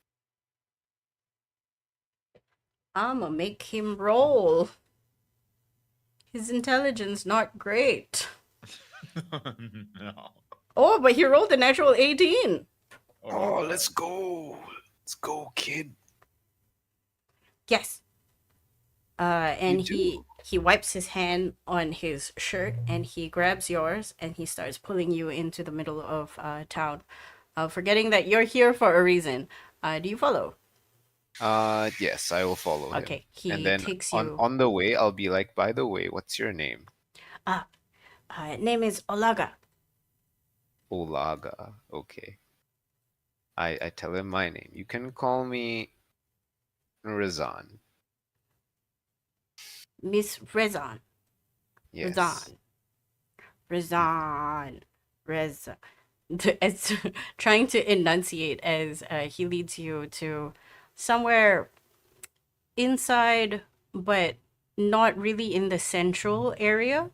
I'ma make him roll. His intelligence not great. No. Oh, but he rolled a natural 18. Oh, let's go. Let's go, kid. Yes. And You he wipes his hand on his shirt and he grabs yours and he starts pulling you into the middle of town, forgetting that you're here for a reason. Do you follow? Yes, I will follow him. Okay, he And then takes on you. on the way, I'll be like, by the way, what's your name? Name is Olaga. Olaga. Okay. I tell him my name. You can call me Razan. Miss Rezan. Yes. Rezan. It's trying to enunciate as he leads you to somewhere inside, but not really in the central area.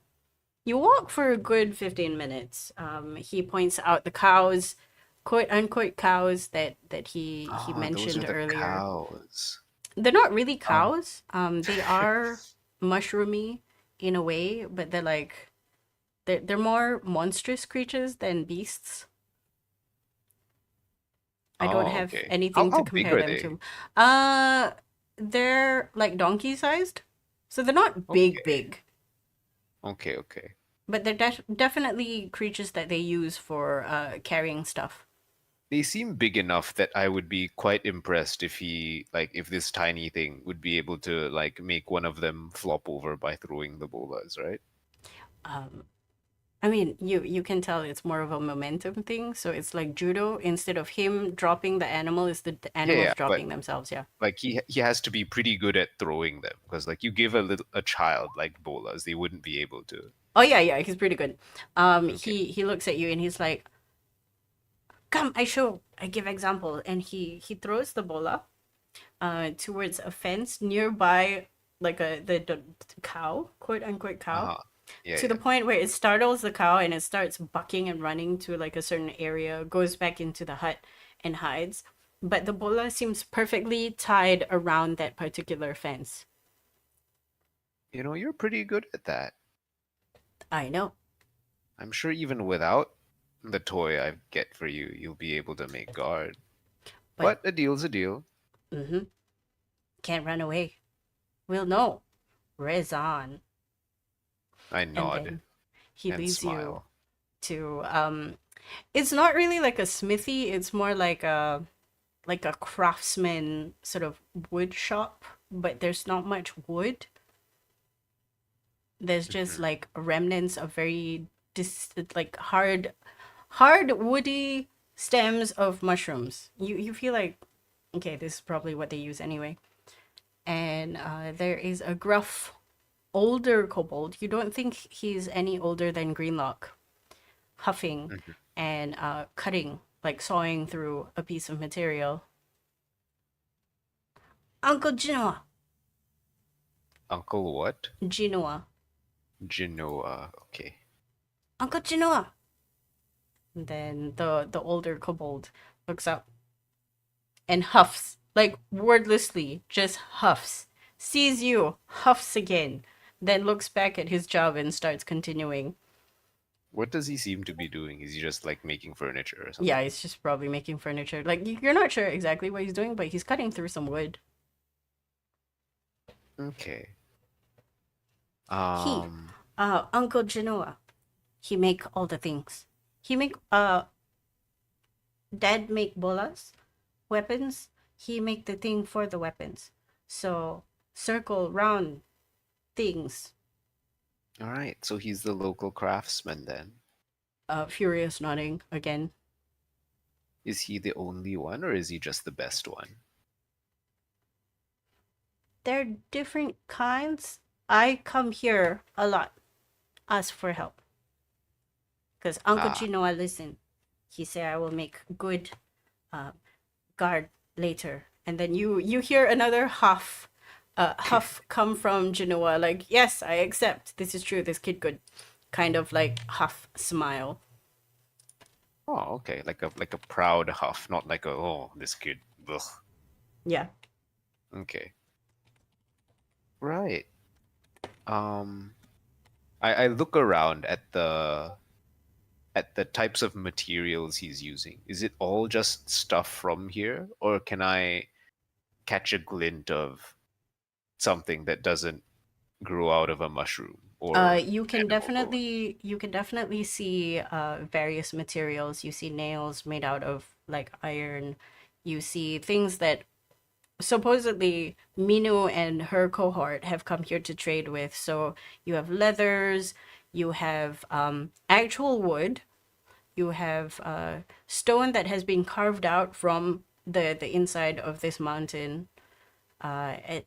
You walk for a good 15 minutes. He points out the cows, quote unquote cows that he Ah, those mentioned are the earlier. cows. They're not really cows. They are mushroomy in a way, but they're like they're more monstrous creatures than beasts. I don't have Okay. anything How to big compare are them they? to. They're like donkey sized, so they're not big. Okay. Okay. but they're definitely creatures that they use for carrying stuff. They seem big enough that I would be quite impressed if if this tiny thing would be able to like make one of them flop over by throwing the bolas, right? Um, I mean, you can tell it's more of a momentum thing. So it's like judo. Instead of him dropping the animal, it's the animals Yeah, but dropping themselves. Yeah. like he has to be pretty good at throwing them because like you give a child like bolas, they wouldn't be able to. Oh yeah, he's pretty good. Okay. He looks at you and he's like, "Come, I give example." And he throws the bola, towards a fence nearby, like the cow, quote unquote cow. Uh-huh. Yeah, To the point where it startles the cow and it starts bucking and running to like a certain area, goes back into the hut and hides. But the bola seems perfectly tied around that particular fence. You know, you're pretty good at that. I know. I'm sure even without the toy I get for you, you'll be able to make guard. But- But a deal's a deal. Mm-hmm. Can't run away. We'll know. Rezan. I And nod then he and leads you smile. to it's not really like a smithy, it's more like a craftsman sort of wood shop, but there's not much wood. There's just like remnants of very like hard woody stems of mushrooms. You feel like, okay, this is probably what they use anyway. And there is a gruff older kobold. You don't think he's any older than Greenlock, huffing and cutting, like sawing through a piece of material. Uncle Genoa. Uncle what? Genoa. Genoa. Okay. Uncle Genoa. And then the older kobold looks up and huffs, like wordlessly, just huffs. Sees you, huffs again, then looks back at his job and starts continuing. What does he seem to be doing? Is he just like making furniture or something? Yeah, he's just probably making furniture. Like, you're not sure exactly what he's doing, but he's cutting through some wood. Okay. Uncle Genoa, he make all the things. He make, Dad make bolas, weapons. He make the thing for the weapons. So, circle, round things. All right. So he's the local craftsman then. Furious nodding again. Is he the only one or is he just the best one? They're different kinds. I come here a lot, ask for help. Because Uncle Genoa listen. He say I will make good guard later. And then you hear another huff come from Genoa, like, yes, I accept. This is true, this kid good. Kind of like huff smile. Oh, okay. Like a proud huff, not like a oh this kid. Ugh. Yeah. Okay. Right. I look around at the types of materials he's using. Is it all just stuff from here, or can I catch a glint of something that doesn't grow out of a mushroom? Or you can animal bone? definitely see various materials. You see nails made out of like iron. You see things that supposedly Minu and her cohort have come here to trade with. So you have leathers, you have actual wood, you have stone that has been carved out from the inside of this mountain. It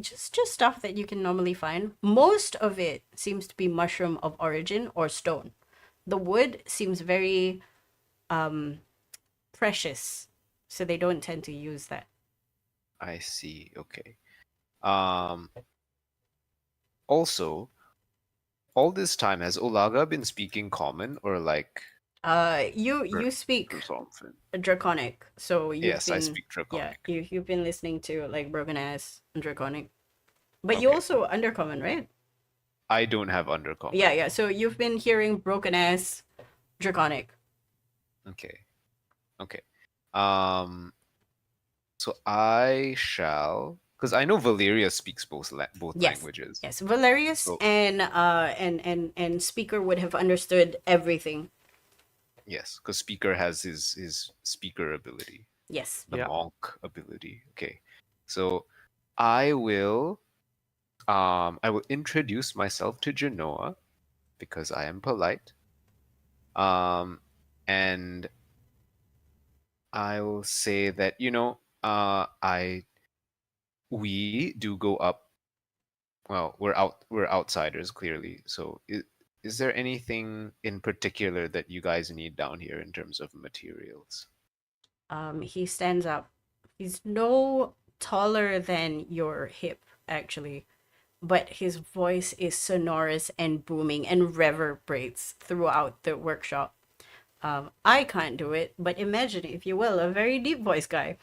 just stuff that you can normally find. Most of it seems to be mushroom of origin or stone. The wood seems very precious, so they don't tend to use that. I see. Okay. Also, all this time has Olaga been speaking common or like You speak or something? Draconic, so you've Yes, I been speak Draconic. you've been listening to like Broken Ass and Draconic, but you Okay. also Undercommon, right? I don't have undercommon. Yeah. So you've been hearing Broken Ass, Draconic. Okay. Okay. So I shall Because I know Valeria speaks both Yes. languages. Yes, Valerius So and Speaker would have understood everything. yes, because Speaker has his speaker ability, Yes. the Yeah. monk ability. Okay, so I will introduce myself to Genoa because I am polite. And I will say that I we do go up. Well, we're outsiders clearly. So is there anything in particular that you guys need down here in terms of materials? He stands up. He's no taller than your hip, actually, but his voice is sonorous and booming and reverberates throughout the workshop. I can't do it, but imagine, if you will, a very deep voice guy.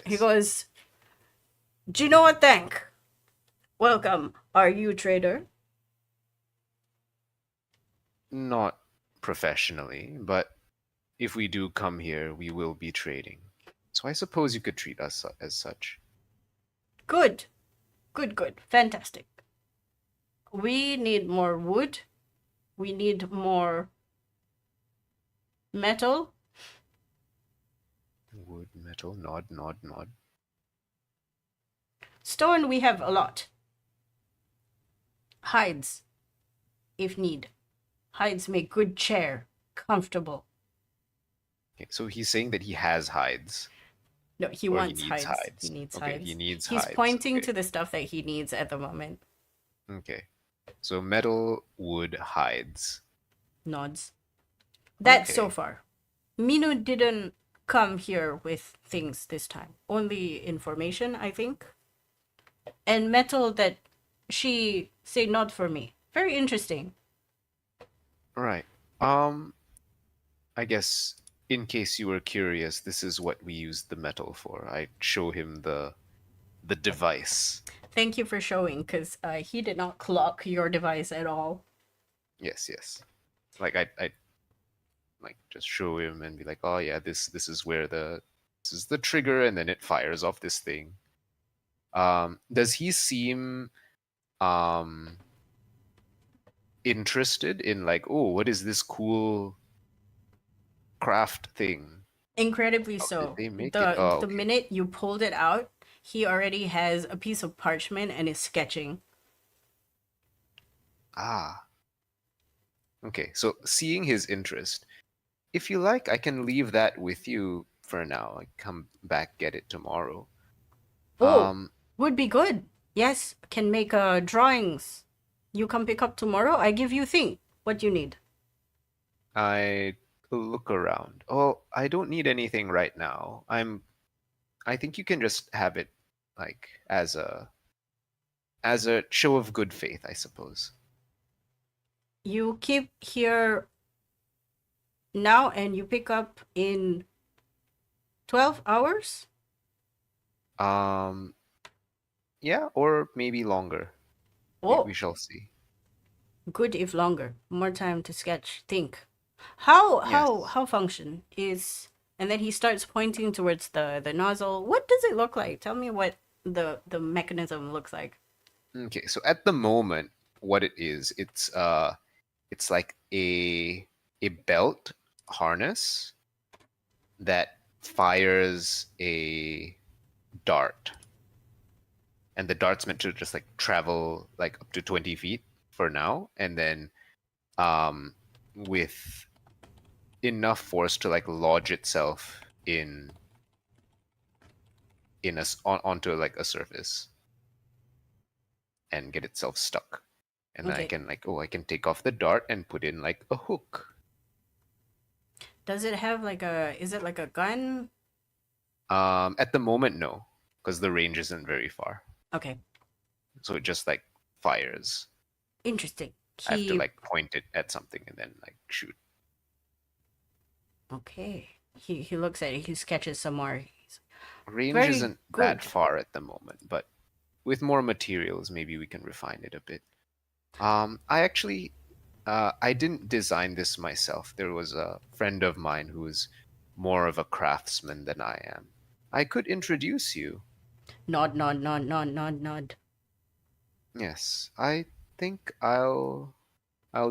He Yes. goes, "Do you know what, thank? Welcome. Are you a trader?" Not professionally, but if we do come here, we will be trading. So I suppose you could treat us as such. Good. Good, good. Fantastic. We need more wood. We need more metal. Wood, metal, nod, nod, nod. Stone, we have a lot. Hides, if need. Hides make good chair. Comfortable. Okay, so he's saying that he has hides. No, he Or he wants needs hides. hides. He needs Okay, hides. he needs He's hides. pointing Okay. to the stuff that he needs at the moment. Okay. So metal, wood, hides. Nods. That's so Okay. far. Minu didn't come here with things this time. Only information, I think. And metal that she say not for me. Very interesting. Right. I guess in case you were curious, this is what we use the metal for. I show him the device. Thank you for showing, because he did not clock your device at all. Yes, yes. Like I like just show him and be like, oh yeah, this is where this is the trigger, and then it fires off this thing. Does he seem um interested in like, oh, what is this cool craft thing? Incredibly How did so. they make it? The Oh, the okay. minute you pulled it out, he already has a piece of parchment and is sketching. Ah. Okay, so seeing his interest, if you like, I can leave that with you for now. I come back get it tomorrow. Oh, Um, would be good. Yes, can make drawings. You come pick up tomorrow. I give you thing. What you need? I look around. Oh, I don't need anything right now. I think you can just have it like as a show of good faith, I suppose. You keep here now and you pick up in 12 hours? Um, yeah, or maybe longer. Oh, We shall see. good if longer. More time to sketch. Think. How Yes. how function is, and then he starts pointing towards the nozzle. What does it look like? Tell me what the mechanism looks like. Okay, so at the moment, what it's like a belt harness that fires a dart, and the dart's meant to just like travel like up to 20 feet for now, and then with enough force to like lodge itself onto like a surface and get itself stuck. And then I Okay. can like, oh, I can take off the dart and put in like a hook. Does it have like a, is it like a gun? At the moment, no, because the range isn't very far. Okay. So it just like fires. Interesting. I have to He, like point it at something and then like shoot. okay. He looks at it. He sketches some more. He's Range very isn't good. that far at the moment, but with more materials, maybe we can refine it a bit. I actually, I didn't design this myself. There was a friend of mine who is more of a craftsman than I am. I could introduce you. Nod, nod, nod, nod, nod, nod. Yes, I think I'll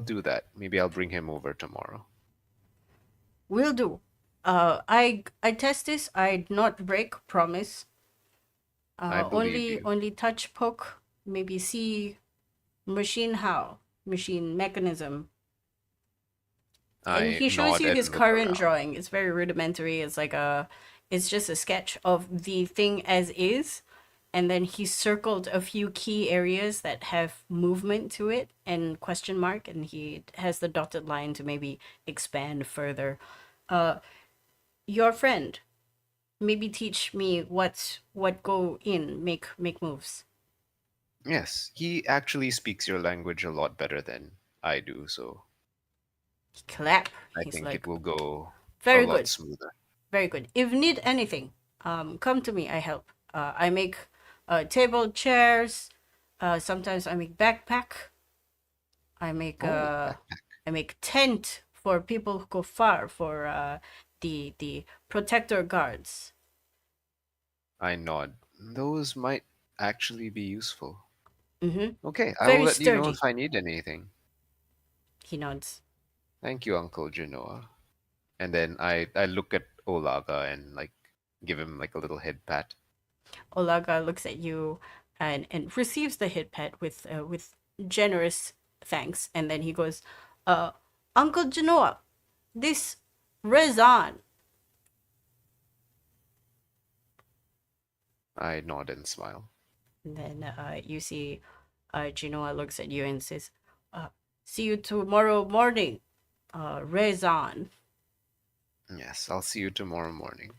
do that. Maybe I'll bring him over tomorrow. Will do. I test this. I not break. Promise. I believe you. Only touch, poke. Maybe see machine how machine mechanism. And I he shows nod you his and look current around. drawing. It's very rudimentary. It's just a sketch of the thing as is, and then he circled a few key areas that have movement to it and question mark, and he has the dotted line to maybe expand further. Your friend, maybe teach me what go in, make moves. Yes, he actually speaks your language a lot better than I do, so Clap. I He's think it like, will go a very lot good, smoother. very good. If need anything, come to me. I help. I make table, chairs. Sometimes I make backpack. I make Oh, I make tent for people who go far for the protector guards. I nod. Those might actually be useful. Mm-hmm. Okay, I will Very let you know sturdy. if I need anything. He nods. Thank you, Uncle Genoa. And then I look at Olaga and like give him like a little head pat. Olaga looks at you and receives the hit pet with generous thanks, and then he goes, Uncle Genoa, this Rezan. I nod and smile. And then you see Genoa looks at you and says, see you tomorrow morning, Rezan. Yes, I'll see you tomorrow morning.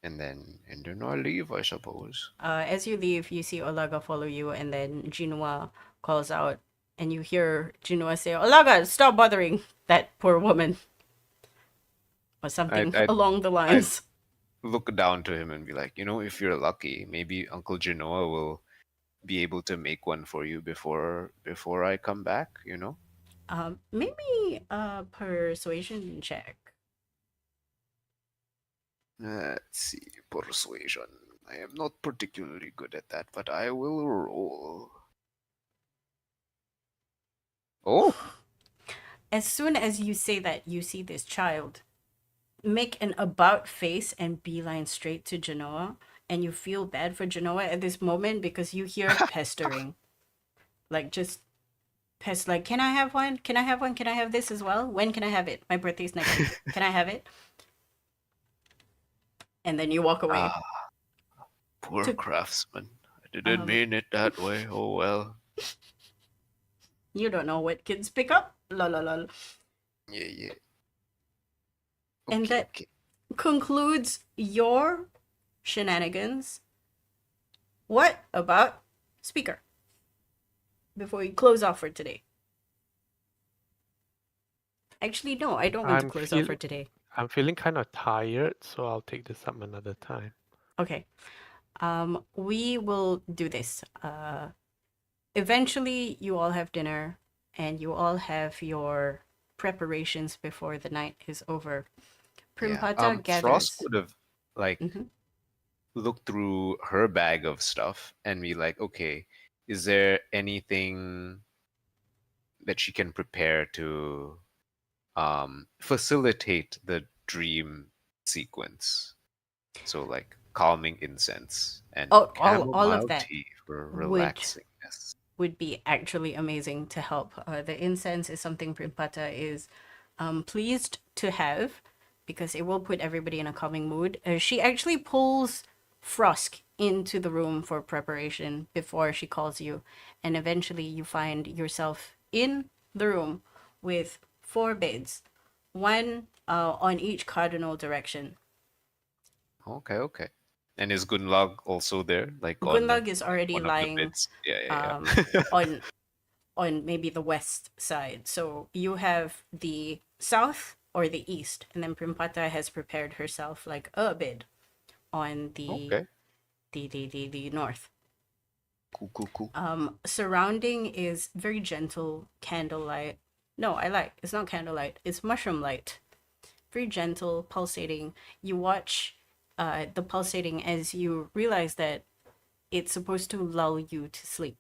And then I leave, I suppose. As you leave, you see Olaga follow you, and then Genoa calls out, and you hear Genoa say, Olaga, stop bothering that poor woman. Or something I along the lines. look down to him and be like, if you're lucky, maybe Uncle Genoa will be able to make one for you before I come back. Maybe a persuasion check. Let's see, persuasion. I am not particularly good at that, but I will roll. Oh, As soon as you say that, you see this child make an about face and beeline straight to Genoa, and you feel bad for Genoa at this moment because you hear pestering. Like, just pest, like, can I have one? Can I have one? Can I have this as well? When can I have it? My birthday's next week. Can I have it? And then you walk away. poor To- craftsman. I didn't Um, mean it that way. Oh well. You don't know what kids pick up. La la la. Yeah. And that Okay. concludes your shenanigans. What about speaker? Before we close off for today. Actually, no, I don't want to I'm close feel- off for today. I'm feeling kind of tired, so I'll take this up another time. Okay. We will do this. Eventually you all have dinner and you all have your preparations before the night is over. Primpata gathers. Frost would have like Mhm. looked through her bag of stuff and be like, okay, is there anything that she can prepare to facilitate the dream sequence? So like calming incense and Oh, all of chamomile that tea for would relaxingness. would be actually amazing to help. The incense is something Primpata is pleased to have because it will put everybody in a calming mood. She actually pulls Frosk into the room for preparation before she calls you, and eventually you find yourself in the room with 4 beds, one on each cardinal direction. Okay. And is Gunlag also there? Like Gunlag is already one of the lying beds? Yeah. on maybe the west side. So you have the south or the east, and then Primpata has prepared herself like a bed on Okay. the north. Cool. Surrounding is very gentle candlelight. No, I like it's not candlelight, it's mushroom light. Very gentle, pulsating. You watch the pulsating as you realize that it's supposed to lull you to sleep.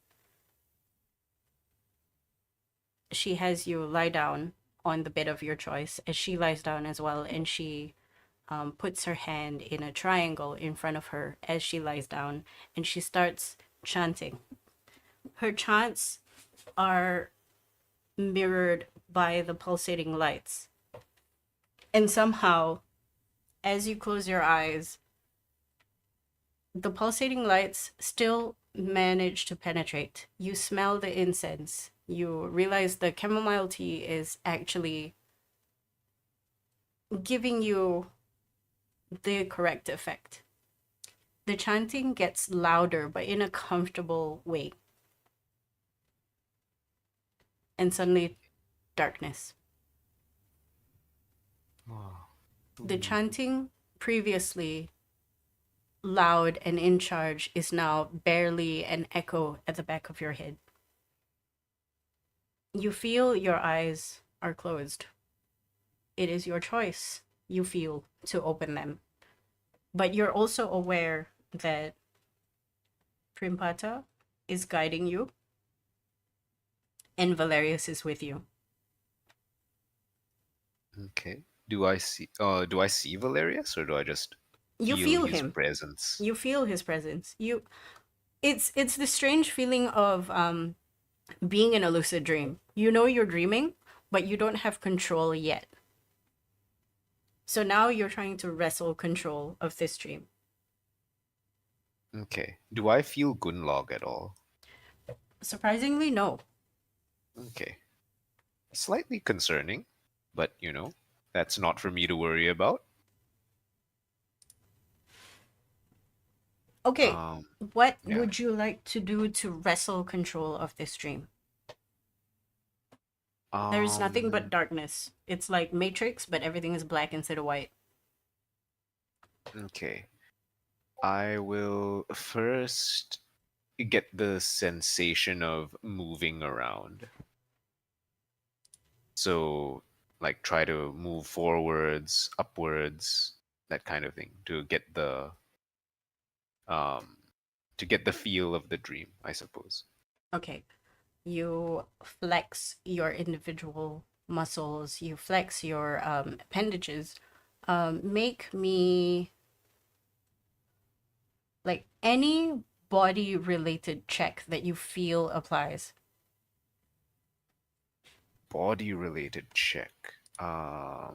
She has you lie down on the bed of your choice as she lies down as well, and she puts her hand in a triangle in front of her as she lies down, and she starts chanting. Her chants are mirrored by the pulsating lights. And somehow, as you close your eyes, the pulsating lights still manage to penetrate. You smell the incense. You realize the chamomile tea is actually giving you the correct effect. The chanting gets louder, but in a comfortable way. And suddenly, darkness. Oh, The chanting, previously loud and in charge, is now barely an echo at the back of your head. You feel your eyes are closed. It is your choice, you feel, to open them. But you're also aware that Primpata is guiding you and Valerius is with you. okay. Do I see Valerius, or do I just You feel feel his him. presence? You feel his presence. It's the strange feeling of being in a lucid dream. You know you're dreaming, but you don't have control yet. So now you're trying to wrestle control of this dream. Okay. Do I feel Gunlog at all? Surprisingly, no. Okay. Slightly concerning, but that's not for me to worry about. Okay, what yeah. would you like to do to wrestle control of this dream? There's nothing but darkness. It's like Matrix, but everything is black instead of white. Okay. I will first get the sensation of moving around. So, like, try to move forwards, upwards, that kind of thing, to get the feel of the dream, I suppose. Okay, you flex your individual muscles, you flex your appendages. Make me like any body related check that you feel applies. Body related check. I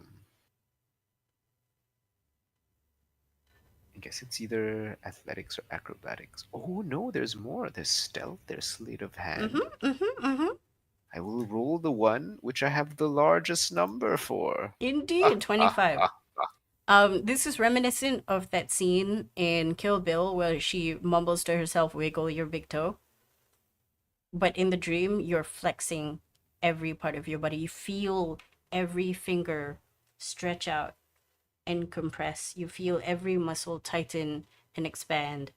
guess it's either athletics or acrobatics. Oh no, there's more. There's stealth, there's sleight of hand. I will roll the one which I have the largest number for. Indeed, 25. This is reminiscent of that scene in Kill Bill where she mumbles to herself, "Wiggle your big toe." But in the dream, you're flexing every part of your body. You feel every finger stretch out and compress. You feel every muscle tighten and expand.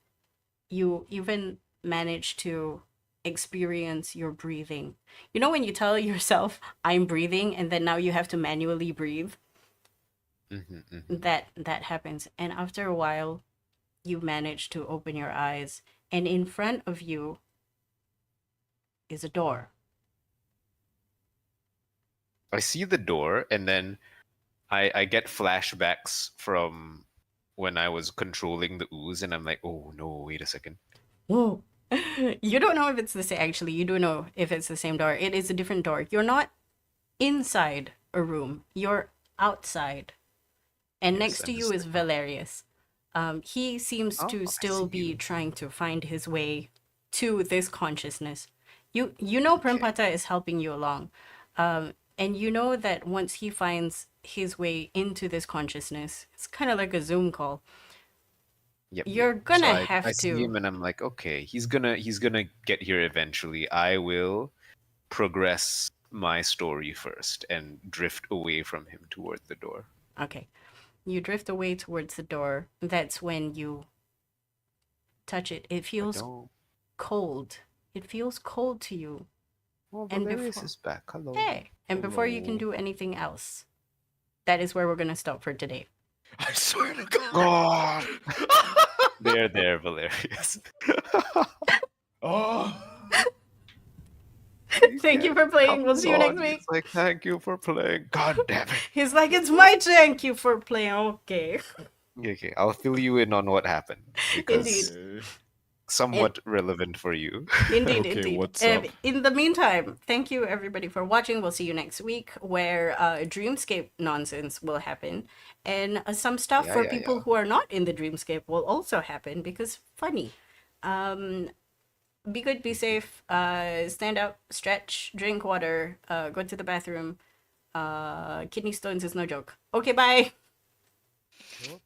You even manage to experience your breathing. You know when you tell yourself, "I'm breathing," and then now you have to manually breathe? That happens. And after a while, you manage to open your eyes, and in front of you is a door. I see the door, and then I get flashbacks from when I was controlling the ooze, and I'm like, oh no, wait a second. Whoa. You don't know if it's the same. Actually, you do know if it's the same door. It is a different door. You're not inside a room. You're outside. And Yes, next to you is understood. Valerius. He seems to I still see be you. trying to find his way to this consciousness. You know Primpata is helping you along. And you know that once he finds his way into this consciousness, it's kind of like a Zoom call. Yep. You're So gonna I have see to. him, and I'm like, okay, he's gonna get here eventually. I will progress my story first and drift away from him toward the door. Okay. You drift away towards the door. That's when you touch it. It But feels don't. cold. It feels cold to you. Oh, And Valerius before. is back. Hello. Hey! And before you can Hello. do anything else, that is where we're going to stop for today. I swear to God. God. There, Valerius. Oh. Thank you for playing. We'll Comes see you next on, week. It's like, thank you for playing. God damn it. He's like, it's my thank you for playing. Okay. Okay, I'll fill you in on what happened because Indeed. Okay. somewhat relevant for you. Indeed, Okay, indeed. what's up? In the meantime, thank you everybody for watching. We'll see you next week where Dreamscape nonsense will happen. And some stuff Yeah, for yeah, people yeah. who are not in the Dreamscape will also happen because funny. Be good, be safe, stand up, stretch, drink water, go to the bathroom. Kidney stones is no joke. Okay, bye. Yep.